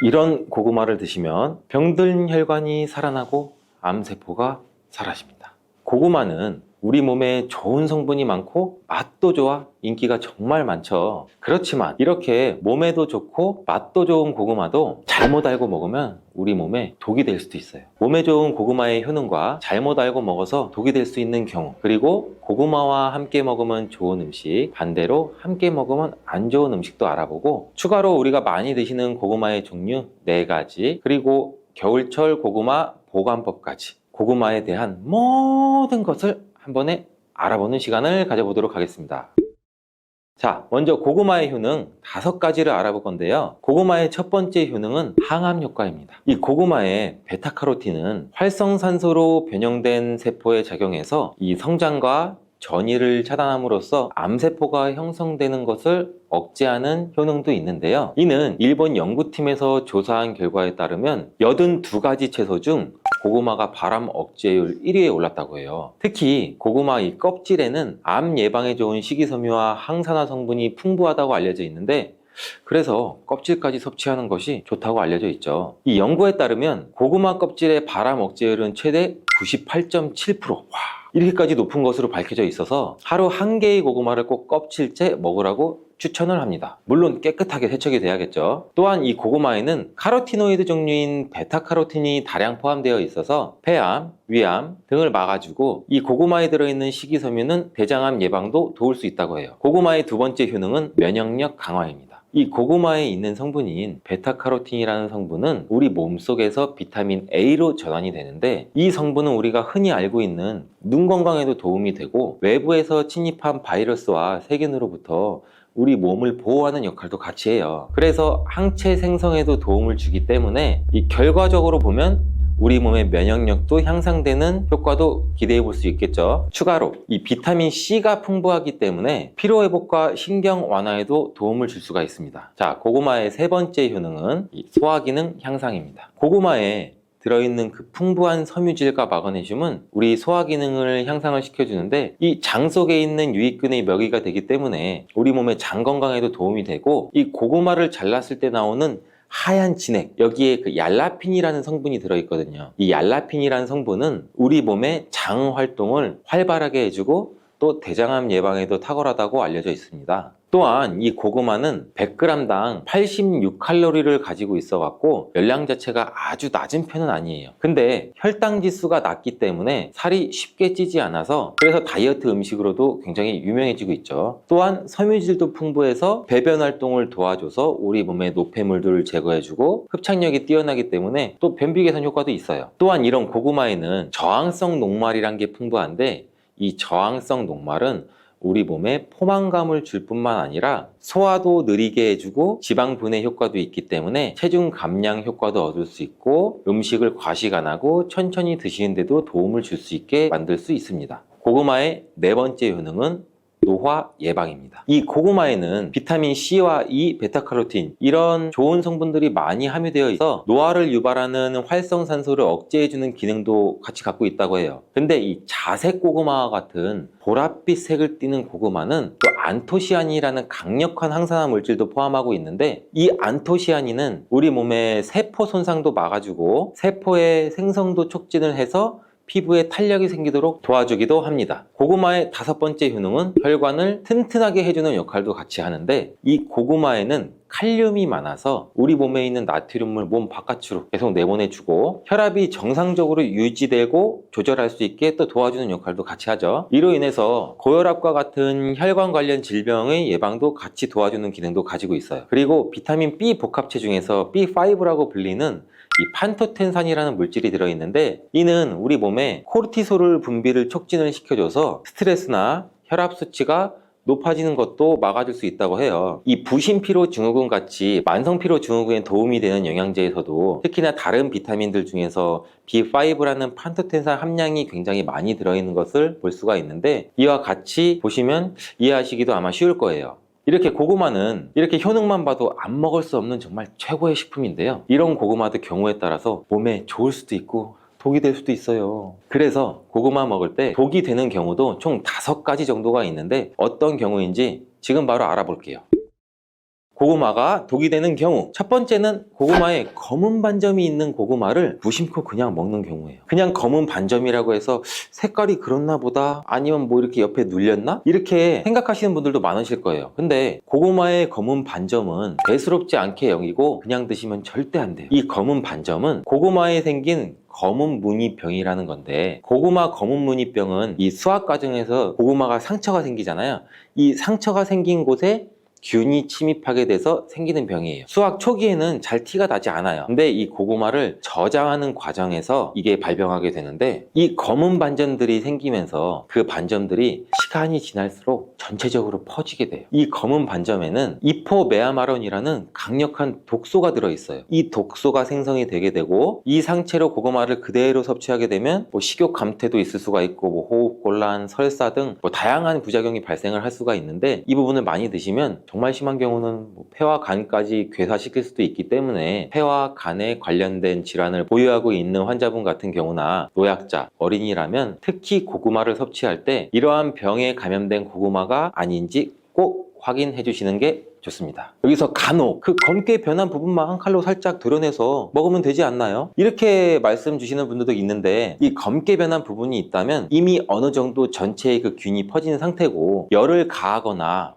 이런 고구마를 드시면 병든 혈관이 살아나고 암세포가 사라집니다. 고구마는 우리 몸에 좋은 성분이 많고 맛도 좋아 인기가 정말 많죠. 그렇지만 이렇게 몸에도 좋고 맛도 좋은 고구마도 잘못 알고 먹으면 우리 몸에 독이 될 수도 있어요. 몸에 좋은 고구마의 효능과 잘못 알고 먹어서 독이 될 수 있는 경우, 그리고 고구마와 함께 먹으면 좋은 음식, 반대로 함께 먹으면 안 좋은 음식도 알아보고, 추가로 우리가 많이 드시는 고구마의 종류 4가지, 그리고 겨울철 고구마 보관법까지, 고구마에 대한 모든 것을 한 번에 알아보는 시간을 가져보도록 하겠습니다. 자, 먼저 고구마의 효능 5가지를 알아볼 건데요. 고구마의 첫 번째 효능은 항암 효과입니다. 이 고구마의 베타카로틴은 활성산소로 변형된 세포에 작용해서 이 성장과 전이를 차단함으로써 암세포가 형성되는 것을 억제하는 효능도 있는데요. 이는 일본 연구팀에서 조사한 결과에 따르면 82가지 채소 중 고구마가 발암 억제율 1위에 올랐다고 해요. 특히 고구마 이 껍질에는 암 예방에 좋은 식이섬유와 항산화 성분이 풍부하다고 알려져 있는데, 그래서 껍질까지 섭취하는 것이 좋다고 알려져 있죠. 이 연구에 따르면 고구마 껍질의 발암 억제율은 최대 98.7%. 와, 이렇게까지 높은 것으로 밝혀져 있어서 하루 1개의 고구마를 꼭 껍질째 먹으라고 추천을 합니다. 물론 깨끗하게 세척이 돼야겠죠. 또한 이 고구마에는 카로티노이드 종류인 베타카로틴이 다량 포함되어 있어서 폐암, 위암 등을 막아주고, 이 고구마에 들어있는 식이섬유는 대장암 예방도 도울 수 있다고 해요. 고구마의 두 번째 효능은 면역력 강화입니다. 이 고구마에 있는 성분인 베타카로틴이라는 성분은 우리 몸속에서 비타민 A로 전환이 되는데, 이 성분은 우리가 흔히 알고 있는 눈 건강에도 도움이 되고 외부에서 침입한 바이러스와 세균으로부터 우리 몸을 보호하는 역할도 같이 해요. 그래서 항체 생성에도 도움을 주기 때문에 이 결과적으로 보면 우리 몸의 면역력도 향상되는 효과도 기대해 볼 수 있겠죠. 추가로 이 비타민 C가 풍부하기 때문에 피로회복과 신경 완화에도 도움을 줄 수가 있습니다. 자, 고구마의 세 번째 효능은 이 소화기능 향상입니다. 고구마에 들어있는 그 풍부한 섬유질과 마그네슘은 우리 소화기능을 향상을 시켜주는데, 이 장 속에 있는 유익균의 먹이가 되기 때문에 우리 몸의 장 건강에도 도움이 되고, 이 고구마를 잘랐을 때 나오는 하얀 진액, 여기에 그 얄라핀이라는 성분이 들어있거든요. 이 얄라핀이라는 성분은 우리 몸의 장 활동을 활발하게 해주고 또 대장암 예방에도 탁월하다고 알려져 있습니다. 또한 이 고구마는 100g당 86칼로리를 가지고 있어 갖고 열량 자체가 아주 낮은 편은 아니에요. 근데 혈당 지수가 낮기 때문에 살이 쉽게 찌지 않아서, 그래서 다이어트 음식으로도 굉장히 유명해지고 있죠. 또한 섬유질도 풍부해서 배변 활동을 도와줘서 우리 몸의 노폐물들을 제거해주고 흡착력이 뛰어나기 때문에 또 변비 개선 효과도 있어요. 또한 이런 고구마에는 저항성 녹말이란 게 풍부한데, 이 저항성 녹말은 우리 몸에 포만감을 줄 뿐만 아니라 소화도 느리게 해주고 지방 분해 효과도 있기 때문에 체중 감량 효과도 얻을 수 있고, 음식을 과식 안 하고 천천히 드시는데도 도움을 줄 수 있게 만들 수 있습니다. 고구마의 네 번째 효능은 노화 예방입니다. 이 고구마에는 비타민 C와 E, 베타카로틴 이런 좋은 성분들이 많이 함유되어 있어 노화를 유발하는 활성산소를 억제해주는 기능도 같이 갖고 있다고 해요. 근데 이 자색 고구마와 같은 보랏빛 색을 띠는 고구마는 또 안토시아닌이라는 강력한 항산화 물질도 포함하고 있는데, 이 안토시아닌은 우리 몸의 세포 손상도 막아주고 세포의 생성도 촉진을 해서 피부에 탄력이 생기도록 도와주기도 합니다. 고구마의 5번째 효능은 혈관을 튼튼하게 해주는 역할도 같이 하는데, 이 고구마에는 칼륨이 많아서 우리 몸에 있는 나트륨을 몸 바깥으로 계속 내보내주고 혈압이 정상적으로 유지되고 조절할 수 있게 또 도와주는 역할도 같이 하죠. 이로 인해서 고혈압과 같은 혈관 관련 질병의 예방도 같이 도와주는 기능도 가지고 있어요. 그리고 비타민 B 복합체 중에서 B5라고 불리는 이 판토텐산이라는 물질이 들어있는데, 이는 우리 몸에 코르티솔 분비를 촉진을 시켜줘서 스트레스나 혈압 수치가 높아지는 것도 막아줄 수 있다고 해요. 이 부신피로 증후군 같이 만성피로 증후군에 도움이 되는 영양제에서도 특히나 다른 비타민들 중에서 B5라는 판토텐산 함량이 굉장히 많이 들어있는 것을 볼 수가 있는데, 이와 같이 보시면 이해하시기도 아마 쉬울 거예요. 이렇게 고구마는 이렇게 효능만 봐도 안 먹을 수 없는 정말 최고의 식품인데요. 이런 고구마도 경우에 따라서 몸에 좋을 수도 있고 독이 될 수도 있어요. 그래서 고구마 먹을 때 독이 되는 경우도 총 5가지 정도가 있는데, 어떤 경우인지 지금 바로 알아볼게요. 고구마가 독이 되는 경우, 첫 번째는 고구마에 검은 반점이 있는 고구마를 무심코 그냥 먹는 경우예요. 그냥 검은 반점이라고 해서 색깔이 그렇나 보다, 아니면 뭐 이렇게 옆에 눌렸나? 이렇게 생각하시는 분들도 많으실 거예요. 근데 고구마의 검은 반점은 대수롭지 않게 여기고 그냥 드시면 절대 안 돼요. 이 검은 반점은 고구마에 생긴 검은 무늬병이라는 건데, 고구마 검은 무늬병은 이 수확 과정에서 고구마가 상처가 생기잖아요. 이 상처가 생긴 곳에 균이 침입하게 돼서 생기는 병이에요. 수확 초기에는 잘 티가 나지 않아요. 근데 이 고구마를 저장하는 과정에서 이게 발병하게 되는데, 이 검은 반점들이 생기면서 그 반점들이 시간이 지날수록 전체적으로 퍼지게 돼요. 이 검은 반점에는 이포메아마론이라는 강력한 독소가 들어있어요. 이 독소가 생성이 되게 되고, 이 상체로 고구마를 그대로 섭취하게 되면 뭐 식욕 감퇴도 있을 수가 있고, 뭐 호흡곤란, 설사 등 뭐 다양한 부작용이 발생을 할 수가 있는데, 이 부분을 많이 드시면 정말 심한 경우는 뭐 폐와 간까지 괴사시킬 수도 있기 때문에 폐와 간에 관련된 질환을 보유하고 있는 환자분 같은 경우나 노약자, 어린이라면 특히 고구마를 섭취할 때 이러한 병에 감염된 고구마가 아닌지 꼭 확인해 주시는 게 좋습니다. 여기서 간혹 그 검게 변한 부분만 한 칼로 살짝 도려내서 먹으면 되지 않나요? 이렇게 말씀 주시는 분들도 있는데, 이 검게 변한 부분이 있다면 이미 어느 정도 전체의 그 균이 퍼진 상태고, 열을 가하거나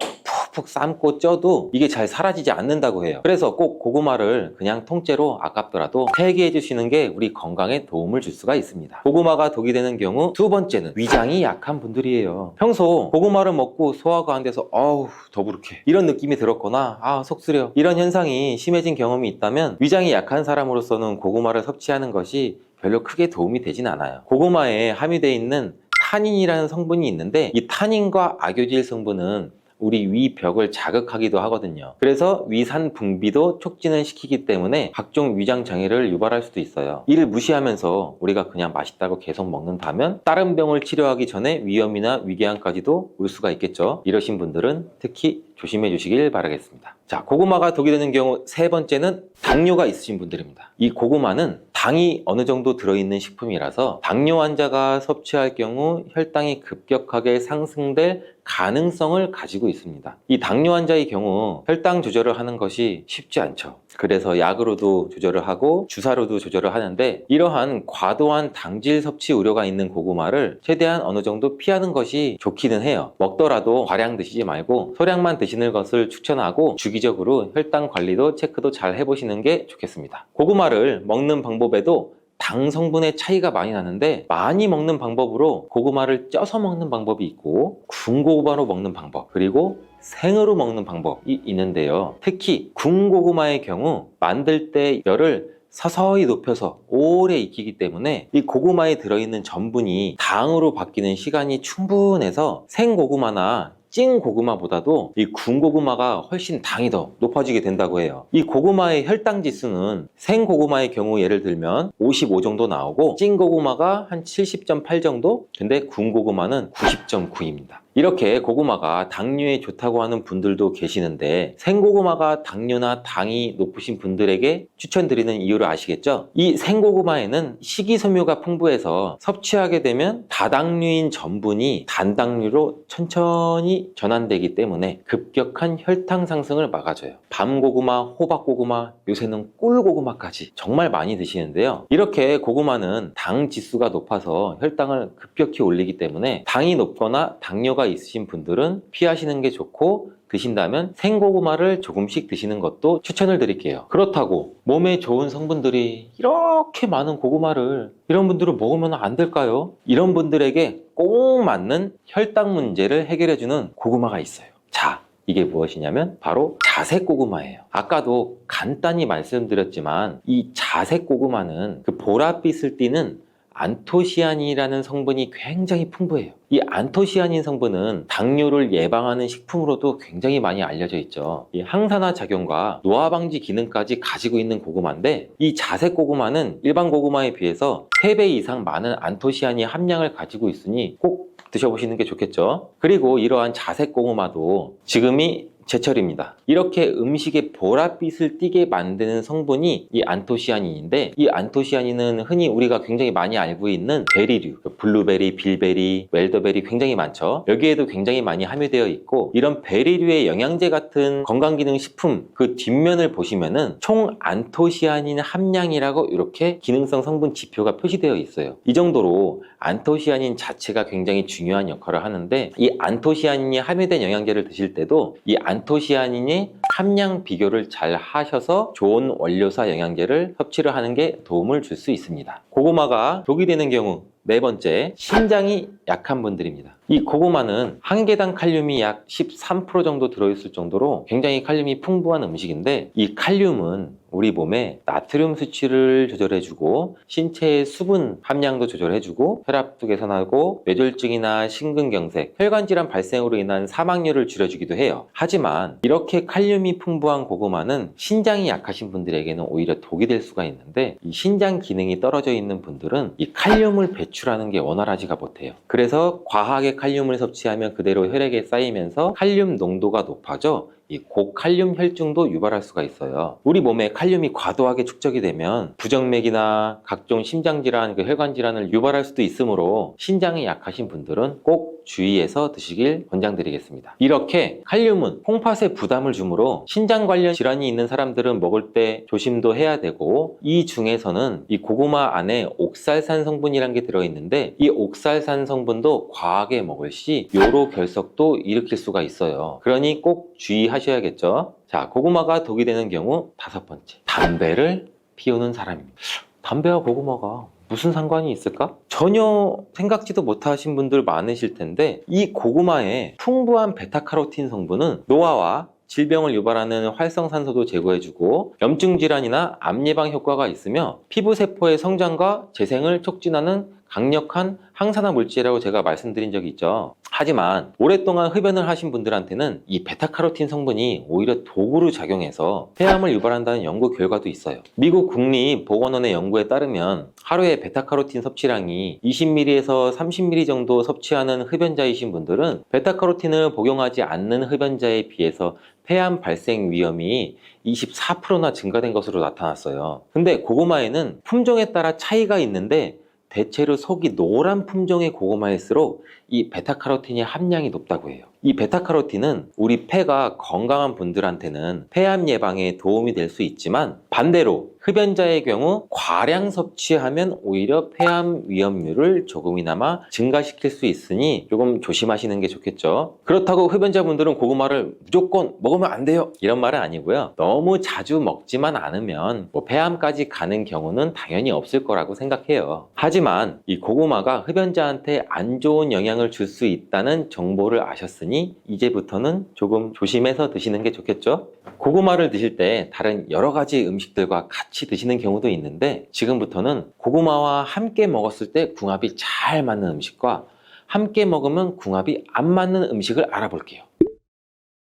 푹푹 삶고 쪄도 이게 잘 사라지지 않는다고 해요. 그래서 꼭 고구마를 그냥 통째로 아깝더라도 폐기해 주시는 게 우리 건강에 도움을 줄 수가 있습니다. 고구마가 독이 되는 경우, 2번째는 위장이 약한 분들이에요. 평소 고구마를 먹고 소화가 안 돼서 어우 더부룩해 이런 느낌이 들었거나 아 속 쓰려 이런 현상이 심해진 경험이 있다면, 위장이 약한 사람으로서는 고구마를 섭취하는 것이 별로 크게 도움이 되진 않아요. 고구마에 함유되어 있는 타닌이라는 성분이 있는데, 이 타닌과 아교질 성분은 우리 위벽을 자극하기도 하거든요. 그래서 위산 분비도 촉진을 시키기 때문에 각종 위장 장애를 유발할 수도 있어요. 이를 무시하면서 우리가 그냥 맛있다고 계속 먹는다면 다른 병을 치료하기 전에 위염이나 위궤양까지도 올 수가 있겠죠. 이러신 분들은 특히 조심해 주시길 바라겠습니다. 자, 고구마가 독이 되는 경우 3번째는 당뇨가 있으신 분들입니다. 이 고구마는 당이 어느 정도 들어있는 식품이라서 당뇨 환자가 섭취할 경우 혈당이 급격하게 상승될 가능성을 가지고 있습니다. 이 당뇨 환자의 경우 혈당 조절을 하는 것이 쉽지 않죠. 그래서 약으로도 조절을 하고 주사로도 조절을 하는데, 이러한 과도한 당질 섭취 우려가 있는 고구마를 최대한 어느 정도 피하는 것이 좋기는 해요. 먹더라도 과량 드시지 말고 소량만 드시는 것을 추천하고, 주기적으로 혈당 관리도 체크도 잘 해보시는 게 좋겠습니다. 고구마를 먹는 방법에도 당 성분의 차이가 많이 나는데, 많이 먹는 방법으로 고구마를 쪄서 먹는 방법이 있고, 군고구마로 먹는 방법, 그리고 생으로 먹는 방법이 있는데요. 특히 군고구마의 경우 만들 때 열을 서서히 높여서 오래 익히기 때문에 이 고구마에 들어있는 전분이 당으로 바뀌는 시간이 충분해서 생고구마나 찐 고구마보다도 이 군고구마가 훨씬 당이 더 높아지게 된다고 해요. 이 고구마의 혈당 지수는 생고구마의 경우 예를 들면 55 정도 나오고, 찐 고구마가 한 70.8 정도? 근데 군고구마는 90.9입니다. 이렇게 고구마가 당뇨에 좋다고 하는 분들도 계시는데 생고구마가 당뇨나 당이 높으신 분들에게 추천드리는 이유를 아시겠죠? 이 생고구마에는 식이섬유가 풍부해서 섭취하게 되면 다당류인 전분이 단당류로 천천히 전환되기 때문에 급격한 혈당 상승을 막아줘요. 밤고구마, 호박고구마, 요새는 꿀고구마까지 정말 많이 드시는데요. 이렇게 고구마는 당 지수가 높아서 혈당을 급격히 올리기 때문에 당이 높거나 당뇨가 있으신 분들은 피하시는 게 좋고, 드신다면 생고구마를 조금씩 드시는 것도 추천을 드릴게요. 그렇다고 몸에 좋은 성분들이 이렇게 많은 고구마를 이런 분들은 먹으면 안 될까요? 이런 분들에게 꼭 맞는 혈당 문제를 해결해주는 고구마가 있어요. 자, 이게 무엇이냐면 바로 자색 고구마예요. 아까도 간단히 말씀드렸지만 이 자색 고구마는 그 보랏빛을 띠는 안토시아닌이라는 성분이 굉장히 풍부해요. 이 안토시아닌 성분은 당뇨를 예방하는 식품으로도 굉장히 많이 알려져 있죠. 이 항산화 작용과 노화 방지 기능까지 가지고 있는 고구마인데, 이 자색 고구마는 일반 고구마에 비해서 3배 이상 많은 안토시아닌 함량을 가지고 있으니 꼭 드셔보시는 게 좋겠죠. 그리고 이러한 자색 고구마도 지금이 제철입니다. 이렇게 음식에 보랏빛을 띠게 만드는 성분이 이 안토시아닌인데, 이 안토시아닌은 흔히 우리가 굉장히 많이 알고 있는 베리류, 블루베리, 빌베리, 웰더베리 굉장히 많죠. 여기에도 굉장히 많이 함유되어 있고, 이런 베리류의 영양제 같은 건강기능식품 그 뒷면을 보시면은 총 안토시아닌 함량이라고 이렇게 기능성 성분 지표가 표시되어 있어요. 이 정도로 안토시아닌 자체가 굉장히 중요한 역할을 하는데, 이 안토시아닌이 함유된 영양제를 드실 때도 이 안토시아닌의 함량 비교를 잘 하셔서 좋은 원료사 영양제를 섭취를 하는 게 도움을 줄 수 있습니다. 고구마가 독이 되는 경우, 네 번째, 신장이 약한 분들입니다. 이 고구마는 한 개당 칼륨이 약 13% 정도 들어있을 정도로 굉장히 칼륨이 풍부한 음식인데, 이 칼륨은 우리 몸에 나트륨 수치를 조절해주고 신체의 수분 함량도 조절해주고 혈압도 개선하고 뇌졸중이나 심근경색, 혈관질환 발생으로 인한 사망률을 줄여주기도 해요. 하지만 이렇게 칼륨이 풍부한 고구마는 신장이 약하신 분들에게는 오히려 독이 될 수가 있는데, 이 신장 기능이 떨어져 있는 분들은 이 칼륨을 배출하는 게 원활하지가 못해요. 그래서 과하게 칼륨을 섭취하면 그대로 혈액에 쌓이면서 칼륨 농도가 높아져 이 고칼륨 혈증도 유발할 수가 있어요. 우리 몸에 칼륨이 과도하게 축적이 되면 부정맥이나 각종 심장질환, 혈관질환을 유발할 수도 있으므로 신장이 약하신 분들은 꼭 주의해서 드시길 권장드리겠습니다. 이렇게 칼륨은 콩팥에 부담을 주므로 신장 관련 질환이 있는 사람들은 먹을 때 조심도 해야 되고, 이 중에서는 이 고구마 안에 옥살산 성분이라는 게 들어있는데, 이 옥살산 성분도 과하게 먹을 시 요로 결석도 일으킬 수가 있어요. 그러니 꼭 주의하셔야겠죠. 자, 고구마가 독이 되는 경우 다섯 번째, 담배를 피우는 사람입니다. 담배와 고구마가 무슨 상관이 있을까? 전혀 생각지도 못하신 분들 많으실 텐데, 이 고구마의 풍부한 베타카로틴 성분은 노화와 질병을 유발하는 활성산소도 제거해주고 염증 질환이나 암 예방 효과가 있으며 피부세포의 성장과 재생을 촉진하는 강력한 항산화 물질이라고 제가 말씀드린 적이 있죠. 하지만 오랫동안 흡연을 하신 분들한테는 이 베타카로틴 성분이 오히려 독으로 작용해서 폐암을 유발한다는 연구 결과도 있어요. 미국 국립보건원의 연구에 따르면 하루에 베타카로틴 섭취량이 20ml에서 30ml 정도 섭취하는 흡연자이신 분들은 베타카로틴을 복용하지 않는 흡연자에 비해서 폐암 발생 위험이 24%나 증가된 것으로 나타났어요. 근데 고구마에는 품종에 따라 차이가 있는데, 대체로 속이 노란 품종의 고구마일수록 이 베타카로틴의 함량이 높다고 해요. 이 베타카로틴은 우리 폐가 건강한 분들한테는 폐암 예방에 도움이 될 수 있지만, 반대로 흡연자의 경우 과량 섭취하면 오히려 폐암 위험률을 조금이나마 증가시킬 수 있으니 조금 조심하시는 게 좋겠죠. 그렇다고 흡연자분들은 고구마를 무조건 먹으면 안 돼요, 이런 말은 아니고요. 너무 자주 먹지만 않으면 폐암까지 가는 경우는 당연히 없을 거라고 생각해요. 하지만 이 고구마가 흡연자한테 안 좋은 영향을 줄 수 있다는 정보를 아셨으니 이제부터는 조금 조심해서 드시는 게 좋겠죠. 고구마를 드실 때 다른 여러 가지 음식들과 같이 드시는 경우도 있는데, 지금부터는 고구마와 함께 먹었을 때 궁합이 잘 맞는 음식과 함께 먹으면 궁합이 안 맞는 음식을 알아볼게요.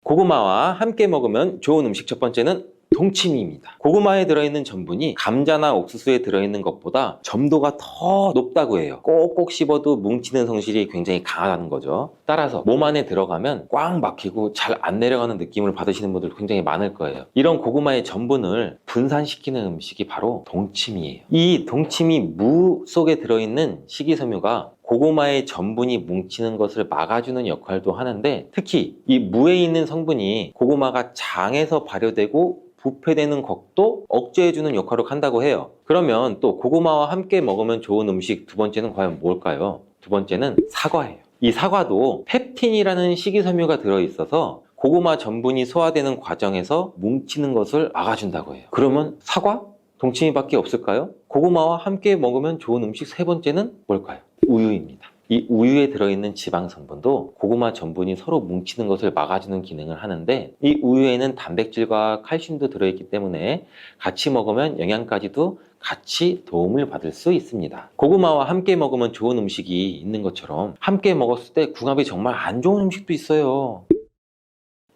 고구마와 함께 먹으면 좋은 음식 첫 번째는 동치미입니다. 고구마에 들어있는 전분이 감자나 옥수수에 들어있는 것보다 점도가 더 높다고 해요. 꼭꼭 씹어도 뭉치는 성질이 굉장히 강하다는 거죠. 따라서 몸 안에 들어가면 꽉 막히고 잘 안 내려가는 느낌을 받으시는 분들 굉장히 많을 거예요. 이런 고구마의 전분을 분산시키는 음식이 바로 동치미예요. 이 동치미 무 속에 들어있는 식이섬유가 고구마의 전분이 뭉치는 것을 막아주는 역할도 하는데, 특히 이 무에 있는 성분이 고구마가 장에서 발효되고 부패되는 것도 억제해주는 역할을 한다고 해요. 그러면 또 고구마와 함께 먹으면 좋은 음식 두 번째는 과연 뭘까요? 두 번째는 사과예요. 이 사과도 펩틴이라는 식이섬유가 들어있어서 고구마 전분이 소화되는 과정에서 뭉치는 것을 막아준다고 해요. 그러면 사과? 동치미밖에 없을까요? 고구마와 함께 먹으면 좋은 음식 세 번째는 뭘까요? 우유입니다. 이 우유에 들어있는 지방 성분도 고구마 전분이 서로 뭉치는 것을 막아주는 기능을 하는데, 이 우유에는 단백질과 칼슘도 들어있기 때문에 같이 먹으면 영양까지도 같이 도움을 받을 수 있습니다. 고구마와 함께 먹으면 좋은 음식이 있는 것처럼 함께 먹었을 때 궁합이 정말 안 좋은 음식도 있어요.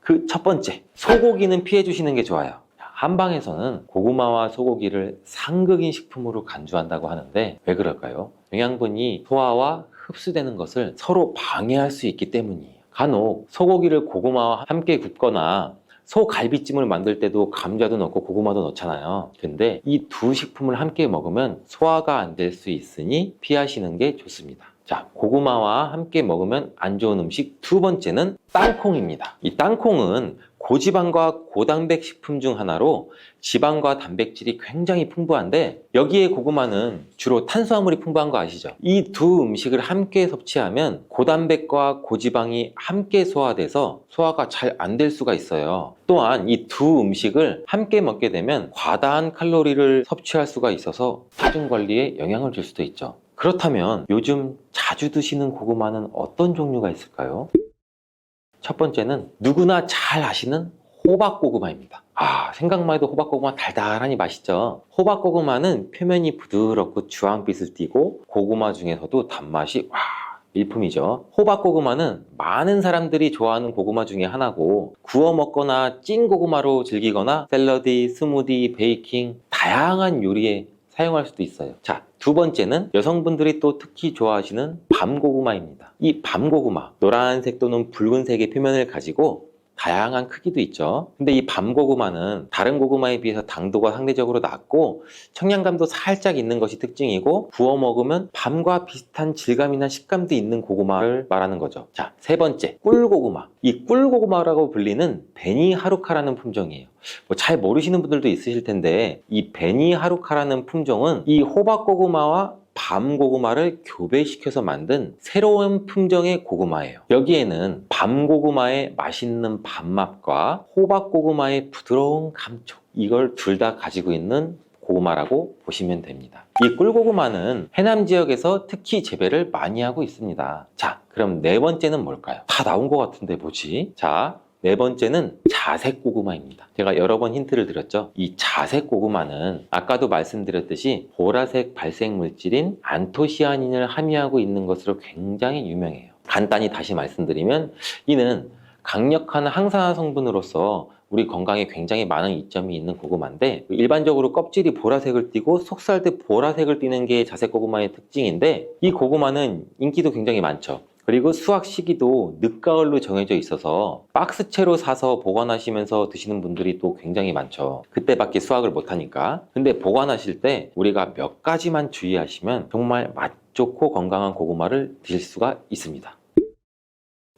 그 첫 번째, 소고기는 피해 주시는 게 좋아요. 한방에서는 고구마와 소고기를 상극인 식품으로 간주한다고 하는데 왜 그럴까요? 영양분이 소화와 흡수되는 것을 서로 방해할 수 있기 때문이에요. 간혹 소고기를 고구마와 함께 굽거나 소갈비찜을 만들 때도 감자도 넣고 고구마도 넣잖아요. 근데 이 두 식품을 함께 먹으면 소화가 안 될 수 있으니 피하시는 게 좋습니다. 자, 고구마와 함께 먹으면 안 좋은 음식 두 번째는 땅콩입니다. 이 땅콩은 고지방과 고단백 식품 중 하나로 지방과 단백질이 굉장히 풍부한데, 여기에 고구마는 주로 탄수화물이 풍부한 거 아시죠? 이 두 음식을 함께 섭취하면 고단백과 고지방이 함께 소화돼서 소화가 잘 안 될 수가 있어요. 또한 이 두 음식을 함께 먹게 되면 과다한 칼로리를 섭취할 수가 있어서 체중 관리에 영향을 줄 수도 있죠. 그렇다면 요즘 자주 드시는 고구마는 어떤 종류가 있을까요? 첫 번째는 누구나 잘 아시는 호박고구마입니다. 생각만 해도 호박고구마 달달하니 맛있죠. 호박고구마는 표면이 부드럽고 주황빛을 띠고 고구마 중에서도 단맛이 일품이죠. 호박고구마는 많은 사람들이 좋아하는 고구마 중에 하나고, 구워 먹거나 찐 고구마로 즐기거나 샐러드, 스무디, 베이킹 다양한 요리에 사용할 수도 있어요. 자, 두 번째는 여성분들이 또 특히 좋아하시는 밤고구마입니다. 이 밤고구마, 노란색 또는 붉은색의 표면을 가지고 다양한 크기도 있죠. 근데 이 밤고구마는 다른 고구마에 비해서 당도가 상대적으로 낮고 청량감도 살짝 있는 것이 특징이고, 구워 먹으면 밤과 비슷한 질감이나 식감도 있는 고구마를 말하는 거죠. 자, 세 번째, 꿀고구마. 이 꿀고구마라고 불리는 베니하루카라는 품종이에요. 잘 모르시는 분들도 있으실 텐데, 이 베니하루카라는 품종은 이 호박고구마와 밤고구마를 교배시켜서 만든 새로운 품종의 고구마예요. 여기에는 밤고구마의 맛있는 밥맛과 호박고구마의 부드러운 감촉, 이걸 둘 다 가지고 있는 고구마라고 보시면 됩니다. 이 꿀고구마는 해남 지역에서 특히 재배를 많이 하고 있습니다. 자, 그럼 네 번째는 뭘까요? 다 나온 것 같은데 뭐지? 자, 네 번째는 자색 고구마입니다. 제가 여러 번 힌트를 드렸죠. 이 자색 고구마는 아까도 말씀드렸듯이 보라색 발색 물질인 안토시아닌을 함유하고 있는 것으로 굉장히 유명해요. 간단히 다시 말씀드리면, 이는 강력한 항산화 성분으로서 우리 건강에 굉장히 많은 이점이 있는 고구마인데, 일반적으로 껍질이 보라색을 띠고 속살도 보라색을 띠는 게 자색 고구마의 특징인데, 이 고구마는 인기도 굉장히 많죠. 그리고 수확 시기도 늦가을로 정해져 있어서 박스채로 사서 보관하시면서 드시는 분들이 또 굉장히 많죠. 그때밖에 수확을 못하니까. 근데 보관하실 때 우리가 몇 가지만 주의하시면 정말 맛 좋고 건강한 고구마를 드실 수가 있습니다.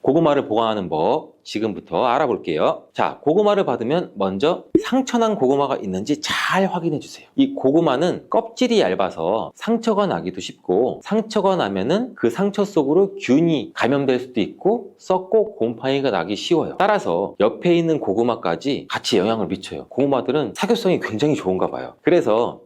고구마를 보관하는 법 지금부터 알아볼게요. 자, 고구마를 받으면 먼저 상처난 고구마가 있는지 잘 확인해 주세요. 이 고구마는 껍질이 얇아서 상처가 나기도 쉽고, 상처가 나면은 그 상처 속으로 균이 감염될 수도 있고 썩고 곰팡이가 나기 쉬워요. 따라서 옆에 있는 고구마까지 같이 영향을 미쳐요. 고구마들은 사교성이 굉장히 좋은가 봐요. 그래서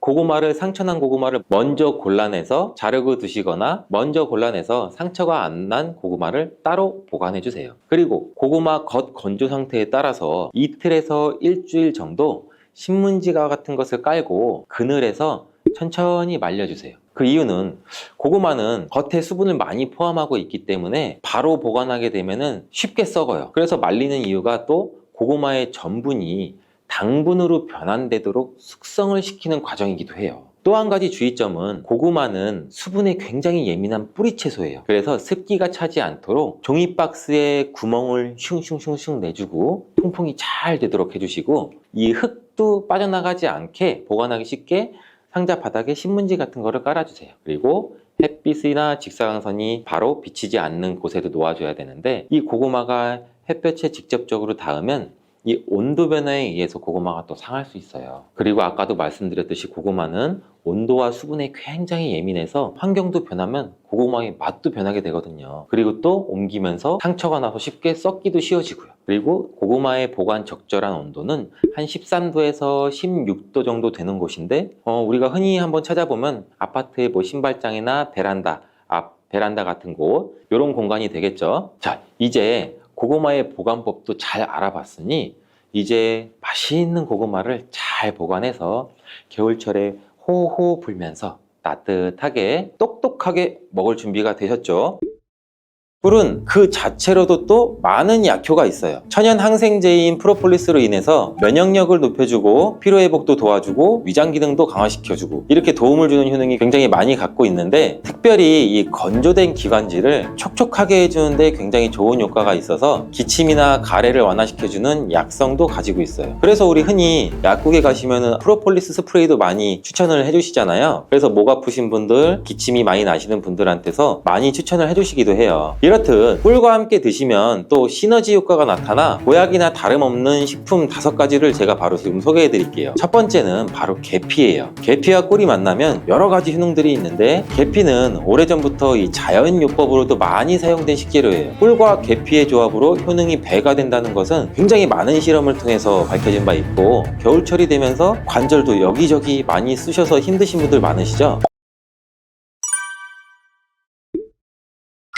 상처난 고구마를 먼저 골라내서 자르고 드시거나, 먼저 골라내서 상처가 안 난 고구마를 따로 보관해 주세요. 그리고 고구마 겉 건조 상태에 따라서 이틀에서 일주일 정도 신문지가 같은 것을 깔고 그늘에서 천천히 말려주세요. 그 이유는 고구마는 겉에 수분을 많이 포함하고 있기 때문에 바로 보관하게 되면 쉽게 썩어요. 그래서 말리는 이유가 또 고구마의 전분이 당분으로 변환되도록 숙성을 시키는 과정이기도 해요. 또 한 가지 주의점은 고구마는 수분에 굉장히 예민한 뿌리 채소예요. 그래서 습기가 차지 않도록 종이박스에 구멍을 슝슝슝슝 내주고 통풍이 잘 되도록 해주시고, 이 흙도 빠져나가지 않게 보관하기 쉽게 상자 바닥에 신문지 같은 거를 깔아주세요. 그리고 햇빛이나 직사광선이 바로 비치지 않는 곳에도 놓아줘야 되는데, 이 고구마가 햇볕에 직접적으로 닿으면 이 온도 변화에 의해서 고구마가 또 상할 수 있어요. 그리고 아까도 말씀드렸듯이 고구마는 온도와 수분에 굉장히 예민해서 환경도 변하면 고구마의 맛도 변하게 되거든요. 그리고 또 옮기면서 상처가 나서 쉽게 썩기도 쉬워지고요. 그리고 고구마의 보관 적절한 온도는 한 13도에서 16도 정도 되는 곳인데, 우리가 흔히 한번 찾아보면 아파트의 뭐 신발장이나 베란다, 앞 베란다 같은 곳, 이런 공간이 되겠죠. 자, 이제 고구마의 보관법도 잘 알아봤으니 이제 맛있는 고구마를 잘 보관해서 겨울철에 호호 불면서 따뜻하게 똑똑하게 먹을 준비가 되셨죠? 꿀은 그 자체로도 또 많은 약효가 있어요. 천연 항생제인 프로폴리스로 인해서 면역력을 높여주고 피로회복도 도와주고 위장 기능도 강화시켜주고 이렇게 도움을 주는 효능이 굉장히 많이 갖고 있는데, 특별히 이 건조된 기관지를 촉촉하게 해주는데 굉장히 좋은 효과가 있어서 기침이나 가래를 완화시켜주는 약성도 가지고 있어요. 그래서 우리 흔히 약국에 가시면 프로폴리스 스프레이도 많이 추천을 해주시잖아요. 그래서 목 아프신 분들, 기침이 많이 나시는 분들한테서 많이 추천을 해주시기도 해요. 이렇듯 꿀과 함께 드시면 또 시너지 효과가 나타나 보약이나 다름없는 식품 5가지를 제가 바로 지금 소개해 드릴게요. 첫 번째는 바로 계피예요. 계피와 꿀이 만나면 여러 가지 효능들이 있는데, 계피는 오래전부터 이 자연요법으로도 많이 사용된 식재료예요. 꿀과 계피의 조합으로 효능이 배가 된다는 것은 굉장히 많은 실험을 통해서 밝혀진 바 있고, 겨울철이 되면서 관절도 여기저기 많이 쑤셔서 힘드신 분들 많으시죠?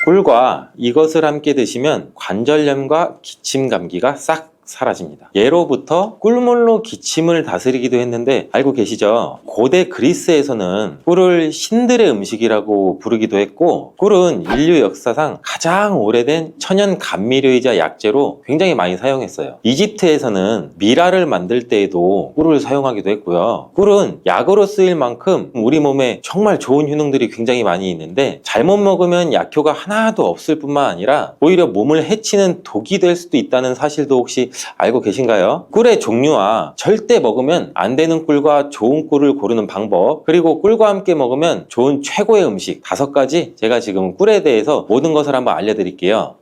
꿀과 이것을 함께 드시면 관절염과 기침 감기가 싹 사라집니다. 예로부터 꿀물로 기침을 다스리기도 했는데 알고 계시죠? 고대 그리스에서는 꿀을 신들의 음식이라고 부르기도 했고, 꿀은 인류 역사상 가장 오래된 천연 감미료이자 약재로 굉장히 많이 사용했어요. 이집트에서는 미라를 만들 때에도 꿀을 사용하기도 했고요. 꿀은 약으로 쓰일 만큼 우리 몸에 정말 좋은 효능들이 굉장히 많이 있는데, 잘못 먹으면 약효가 하나도 없을 뿐만 아니라 오히려 몸을 해치는 독이 될 수도 있다는 사실도 혹시 알고 계신가요? 꿀의 종류와 절대 먹으면 안 되는 꿀과 좋은 꿀을 고르는 방법, 그리고 꿀과 함께 먹으면 좋은 최고의 음식 5가지, 제가 지금 꿀에 대해서 모든 것을 한번 알려드릴게요.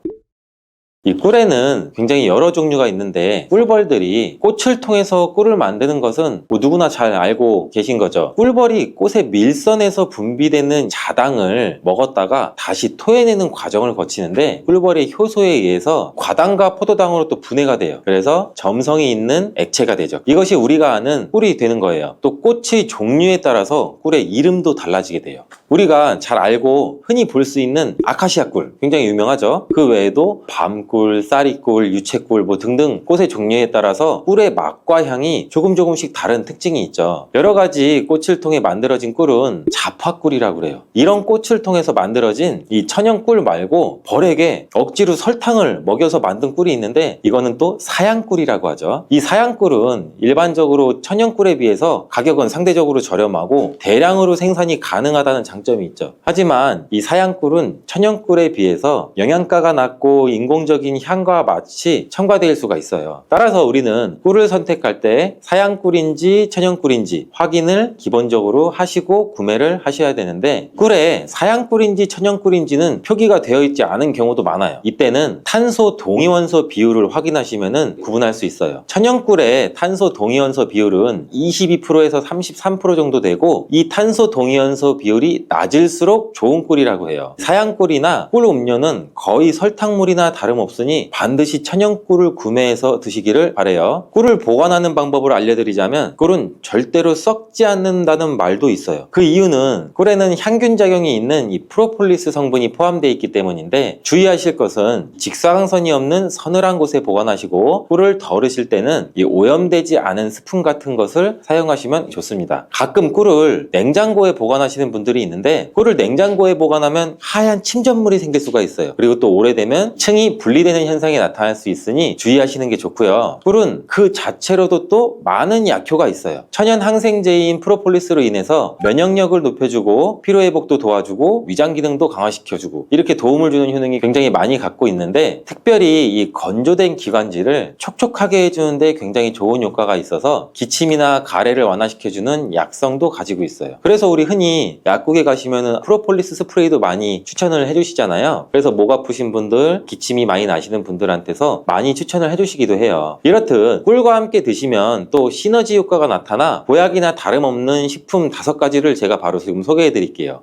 이 꿀에는 굉장히 여러 종류가 있는데, 꿀벌들이 꽃을 통해서 꿀을 만드는 것은 뭐 누구나 잘 알고 계신 거죠. 꿀벌이 꽃의 밀선에서 분비되는 자당을 먹었다가 다시 토해내는 과정을 거치는데, 꿀벌의 효소에 의해서 과당과 포도당으로 또 분해가 돼요. 그래서 점성이 있는 액체가 되죠. 이것이 우리가 아는 꿀이 되는 거예요. 또 꽃의 종류에 따라서 꿀의 이름도 달라지게 돼요. 우리가 잘 알고 흔히 볼 수 있는 아카시아 꿀, 굉장히 유명하죠. 그 외에도 밤꿀, 쌀이꿀, 유채꿀 뭐 등등 꽃의 종류에 따라서 꿀의 맛과 향이 조금씩 다른 특징이 있죠. 여러 가지 꽃을 통해 만들어진 꿀은 자파꿀이라고 그래요. 이런 꽃을 통해서 만들어진 이 천연꿀 말고 벌에게 억지로 설탕을 먹여서 만든 꿀이 있는데, 이거는 또 사양꿀이라고 하죠. 이 사양꿀은 일반적으로 천연꿀에 비해서 가격은 상대적으로 저렴하고 대량으로 생산이 가능하다는 장점이 있죠. 하지만 이 사양꿀은 천연꿀에 비해서 영양가가 낮고 인공적인 향과 맛이 첨가될 수가 있어요. 따라서 우리는 꿀을 선택할 때 사양꿀인지 천연꿀인지 확인을 기본적으로 하시고 구매를 하셔야 되는데, 꿀에 사양꿀인지 천연꿀인지는 표기가 되어 있지 않은 경우도 많아요. 이때는 탄소 동위원소 비율을 확인하시면 구분할 수 있어요. 천연꿀의 탄소 동위원소 비율은 22%에서 33% 정도 되고, 이 탄소 동위원소 비율이 낮을수록 좋은 꿀이라고 해요. 사양꿀이나 꿀 음료는 거의 설탕물이나 다름없으니 반드시 천연꿀을 구매해서 드시기를 바래요. 꿀을 보관하는 방법을 알려드리자면, 꿀은 절대로 썩지 않는다는 말도 있어요. 그 이유는 꿀에는 향균 작용이 있는 이 프로폴리스 성분이 포함되어 있기 때문인데, 주의하실 것은 직사광선이 없는 서늘한 곳에 보관하시고, 꿀을 덜으실 때는 이 오염되지 않은 스푼 같은 것을 사용하시면 좋습니다. 가끔 꿀을 냉장고에 보관하시는 분들이 있는데, 꿀을 냉장고에 보관하면 하얀 침전물이 생길 수가 있어요. 그리고 또 오래되면 층이 분리 분리되는 현상이 나타날 수 있으니 주의하시는 게 좋고요. 꿀은 그 자체로도 또 많은 약효가 있어요. 천연 항생제인 프로폴리스로 인해서 면역력을 높여주고 피로회복도 도와주고 위장 기능도 강화시켜주고 이렇게 도움을 주는 효능이 굉장히 많이 갖고 있는데, 특별히 이 건조된 기관지를 촉촉하게 해주는데 굉장히 좋은 효과가 있어서 기침이나 가래를 완화시켜주는 약성도 가지고 있어요. 그래서 우리 흔히 약국에 가시면 프로폴리스 스프레이도 많이 추천을 해주시잖아요. 그래서 목 아프신 분들, 기침이 많이 나시는 분들한테서 많이 추천을 해주시기도 해요. 이렇듯 꿀과 함께 드시면 또 시너지 효과가 나타나 보약이나 다름없는 식품 5가지를 제가 바로 지금 소개해 드릴게요.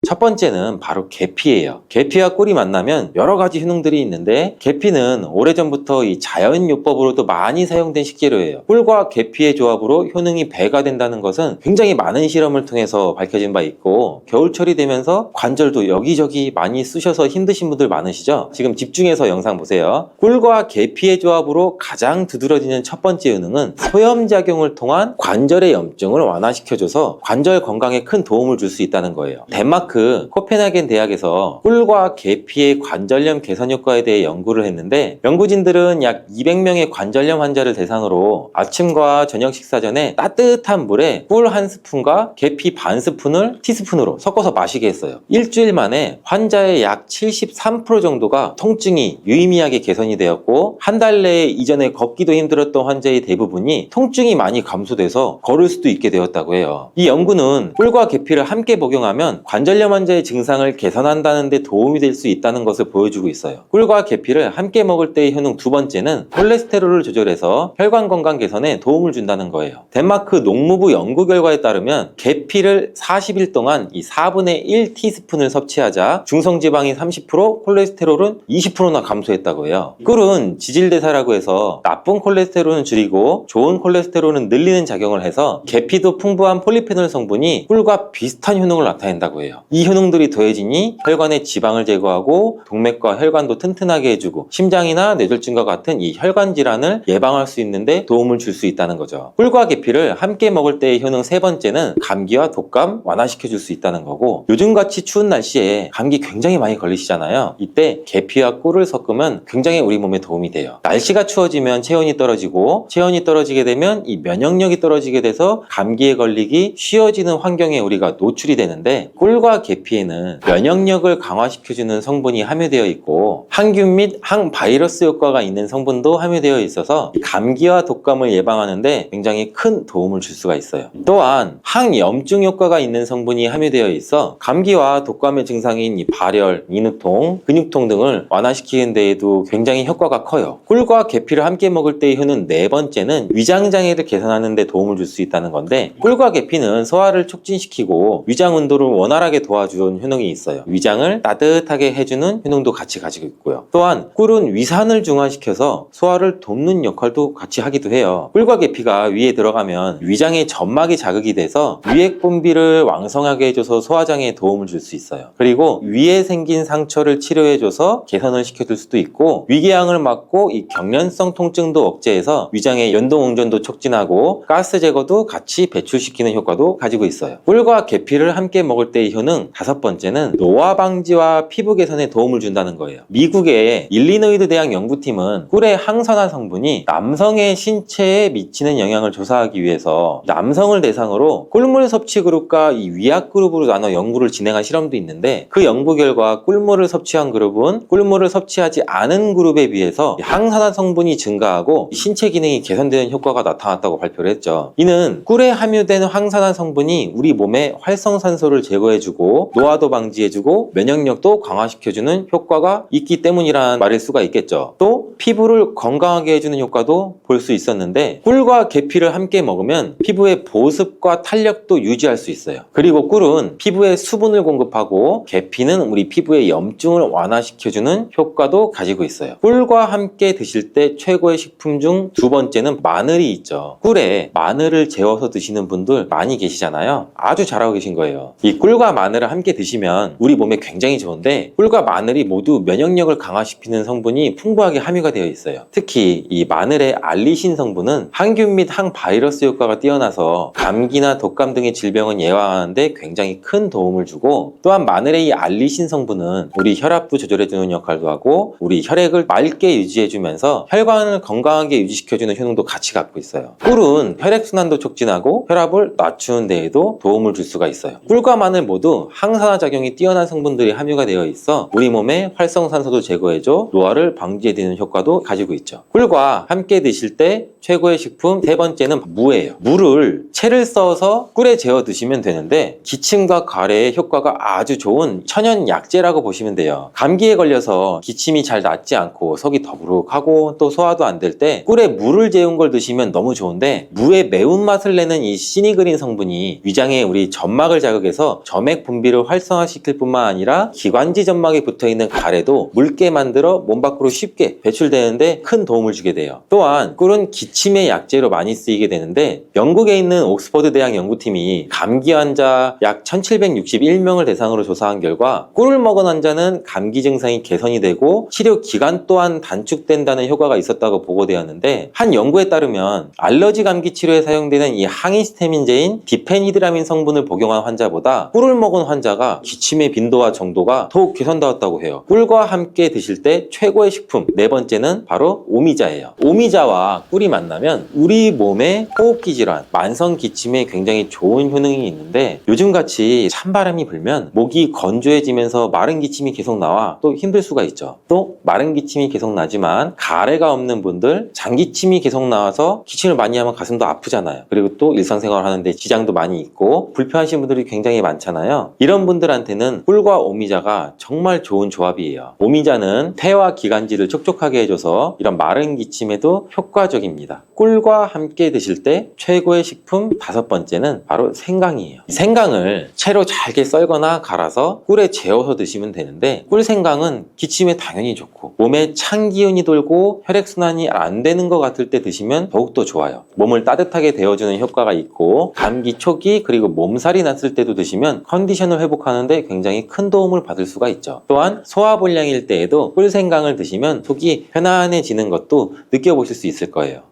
첫 번째는 바로 계피예요. 계피와 꿀이 만나면 여러 가지 효능들이 있는데, 계피는 오래전부터 이 자연요법으로도 많이 사용된 식재료예요. 꿀과 계피의 조합으로 효능이 배가 된다는 것은 굉장히 많은 실험을 통해서 밝혀진 바 있고, 겨울철이 되면서 관절도 여기저기 많이 쑤셔서 힘드신 분들 많으시죠? 지금 집중해서 영상 보세요. 꿀과 계피의 조합으로 가장 두드러지는 첫 번째 효능은 소염작용을 통한 관절의 염증을 완화시켜줘서 관절 건강에 큰 도움을 줄 수 있다는 거예요. 덴마크 코펜하겐 대학에서 꿀과 계피의 관절염 개선 효과에 대해 연구를 했는데, 연구진들은 약 200명의 관절염 환자를 대상으로 아침과 저녁 식사 전에 따뜻한 물에 꿀 한 스푼과 계피 반 스푼을 티스푼으로 섞어서 마시게 했어요. 일주일 만에 환자의 약 73% 정도가 통증이 유의미하게 개선이 되었고, 한 달 내에 이전에 걷기도 힘들었던 환자의 대부분이 통증이 많이 감소돼서 걸을 수도 있게 되었다고 해요. 이 연구는 꿀과 계피를 함께 복용하면 관절염 환자의 증상을 개선한다는 데 도움이 될 수 있다는 것을 보여주고 있어요. 꿀과 계피를 함께 먹을 때의 효능 두 번째는 콜레스테롤을 조절해서 혈관 건강 개선에 도움을 준다는 거예요. 덴마크 농무부 연구 결과에 따르면 계피를 40일 동안 이 4분의 1 티스푼을 섭취하자 중성지방이 30%, 콜레스테롤은 20%나 감소했다고 해요. 꿀은 지질대사라고 해서 나쁜 콜레스테롤은 줄이고 좋은 콜레스테롤은 늘리는 작용을 해서, 계피도 풍부한 폴리페놀 성분이 꿀과 비슷한 효능을 나타낸다고 해요. 이 효능들이 더해지니 혈관의 지방을 제거하고 동맥과 혈관도 튼튼하게 해주고 심장이나 뇌졸중과 같은 이 혈관 질환을 예방할 수 있는데 도움을 줄 수 있다는 거죠. 꿀과 계피를 함께 먹을 때의 효능 세 번째는 감기와 독감 완화시켜줄 수 있다는 거고, 요즘같이 추운 날씨에 감기 굉장히 많이 걸리시잖아요. 이때 계피와 꿀을 섞으면 굉장히 우리 몸에 도움이 돼요. 날씨가 추워지면 체온이 떨어지고, 체온이 떨어지게 되면 이 면역력이 떨어지게 돼서 감기에 걸리기 쉬워지는 환경에 우리가 노출이 되는데, 꿀과 계피에는 면역력을 강화시켜주는 성분이 함유되어 있고 항균 및 항바이러스 효과가 있는 성분도 함유되어 있어서 감기와 독감을 예방하는데 굉장히 큰 도움을 줄 수가 있어요. 또한 항염증 효과가 있는 성분이 함유되어 있어 감기와 독감의 증상인 이 발열, 인후통, 근육통 등을 완화시키는 데에도 굉장히 효과가 커요. 꿀과 계피를 함께 먹을 때의 효능 네 번째는 위장장애를 개선하는 데 도움을 줄 수 있다는 건데, 꿀과 계피는 소화를 촉진시키고 위장 온도를 원활하게 도와주는 효능이 있어요. 위장을 따뜻하게 해주는 효능도 같이 가지고 있고요. 또한 꿀은 위산을 중화시켜서 소화를 돕는 역할도 같이 하기도 해요. 꿀과 계피가 위에 들어가면 위장의 점막이 자극이 돼서 위액 분비를 왕성하게 해줘서 소화장애에 도움을 줄 수 있어요. 그리고 위에 생긴 상처를 치료해줘서 개선을 시켜줄 수도 있고, 위궤양을 막고 이 경련성 통증도 억제해서 위장의 연동응전도 촉진하고 가스 제거도 같이 배출시키는 효과도 가지고 있어요. 꿀과 계피를 함께 먹을 때의 효능 다섯 번째는 노화 방지와 피부 개선에 도움을 준다는 거예요. 미국의 일리노이드 대학 연구팀은 꿀의 항산화 성분이 남성의 신체에 미치는 영향을 조사하기 위해서 남성을 대상으로 꿀물 섭취 그룹과 이 위약 그룹으로 나눠 연구를 진행한 실험도 있는데, 그 연구 결과 꿀물을 섭취한 그룹은 꿀물을 섭취하지 않은 그룹에 비해서 항산화 성분이 증가하고 신체 기능이 개선되는 효과가 나타났다고 발표를 했죠. 이는 꿀에 함유된 항산화 성분이 우리 몸에 활성산소를 제거해주고 노화도 방지해주고 면역력도 강화시켜주는 효과가 있기 때문이라는 말일 수가 있겠죠. 또 피부를 건강하게 해주는 효과도 볼 수 있었는데, 꿀과 계피를 함께 먹으면 피부의 보습과 탄력도 유지할 수 있어요. 그리고 꿀은 피부에 수분을 공급하고 계피는 우리 피부의 염증을 완화시켜주는 효과도 가지고 있어요. 꿀과 함께 드실 때 최고의 식품 중 두 번째는 마늘이 있죠. 꿀에 마늘을 재워서 드시는 분들 많이 계시잖아요. 아주 잘하고 계신 거예요. 이 꿀과 마늘 마늘을 함께 드시면 우리 몸에 굉장히 좋은데, 꿀과 마늘이 모두 면역력을 강화시키는 성분이 풍부하게 함유가 되어 있어요. 특히 이 마늘의 알리신 성분은 항균 및 항바이러스 효과가 뛰어나서 감기나 독감 등의 질병을 예방하는데 굉장히 큰 도움을 주고, 또한 마늘의 이 알리신 성분은 우리 혈압도 조절해주는 역할도 하고 우리 혈액을 맑게 유지해주면서 혈관을 건강하게 유지시켜주는 효능도 같이 갖고 있어요. 꿀은 혈액순환도 촉진하고 혈압을 낮추는 데에도 도움을 줄 수가 있어요. 꿀과 마늘 모두 항산화 작용이 뛰어난 성분들이 함유가 되어 있어 우리 몸에 활성산소도 제거해줘 노화를 방지해주는 효과도 가지고 있죠. 꿀과 함께 드실 때 최고의 식품 세 번째는 무예요. 무를 채를 써서 꿀에 재워 드시면 되는데, 기침과 가래에 효과가 아주 좋은 천연 약재라고 보시면 돼요. 감기에 걸려서 기침이 잘 낫지 않고 속이 더부룩하고 또 소화도 안 될 때 꿀에 무를 재운 걸 드시면 너무 좋은데, 무의 매운맛을 내는 이 시니그린 성분이 위장에 우리 점막을 자극해서 점액 분비를 활성화시킬 뿐만 아니라 기관지 점막에 붙어있는 가래도 묽게 만들어 몸 밖으로 쉽게 배출되는데 큰 도움을 주게 돼요. 또한 꿀은 기침의 약재로 많이 쓰이게 되는데, 영국에 있는 옥스퍼드 대학 연구팀이 감기 환자 약 1761명을 대상으로 조사한 결과 꿀을 먹은 환자는 감기 증상이 개선이 되고 치료 기간 또한 단축된다는 효과가 있었다고 보고되었는데, 한 연구에 따르면 알러지 감기 치료에 사용되는 이 항히스타민제인 디페니드라민 성분을 복용한 환자보다 꿀을 먹은 환자가 기침의 빈도와 정도가 더욱 개선되었다고 해요. 꿀과 함께 드실 때 최고의 식품 네 번째는 바로 오미자예요. 오미자와 꿀이 만나면 우리 몸의 호흡기 질환, 만성 기침에 굉장히 좋은 효능이 있는데, 요즘같이 찬바람이 불면 목이 건조해지면서 마른 기침이 계속 나와 또 힘들 수가 있죠. 또 마른 기침이 계속 나지만 가래가 없는 분들, 장기침이 계속 나와서 기침을 많이 하면 가슴도 아프잖아요. 그리고 또 일상생활 하는데 지장도 많이 있고 불편하신 분들이 굉장히 많잖아요. 이런 분들한테는 꿀과 오미자가 정말 좋은 조합이에요. 오미자는 폐와 기관지를 촉촉하게 해줘서 이런 마른 기침에도 효과적입니다. 꿀과 함께 드실 때 최고의 식품 다섯 번째는 바로 생강이에요. 생강을 채로 잘게 썰거나 갈아서 꿀에 재워서 드시면 되는데, 꿀 생강은 기침에 당연히 좋고 몸에 찬 기운이 돌고 혈액순환이 안 되는 것 같을 때 드시면 더욱더 좋아요. 몸을 따뜻하게 데워주는 효과가 있고, 감기 초기 그리고 몸살이 났을 때도 드시면 컨디션을 회복하는데 굉장히 큰 도움을 받을 수가 있죠. 또한 소화불량일 때에도 꿀 생강을 드시면 속이 편안해지는 것도 느껴보실 수 있을 거예요.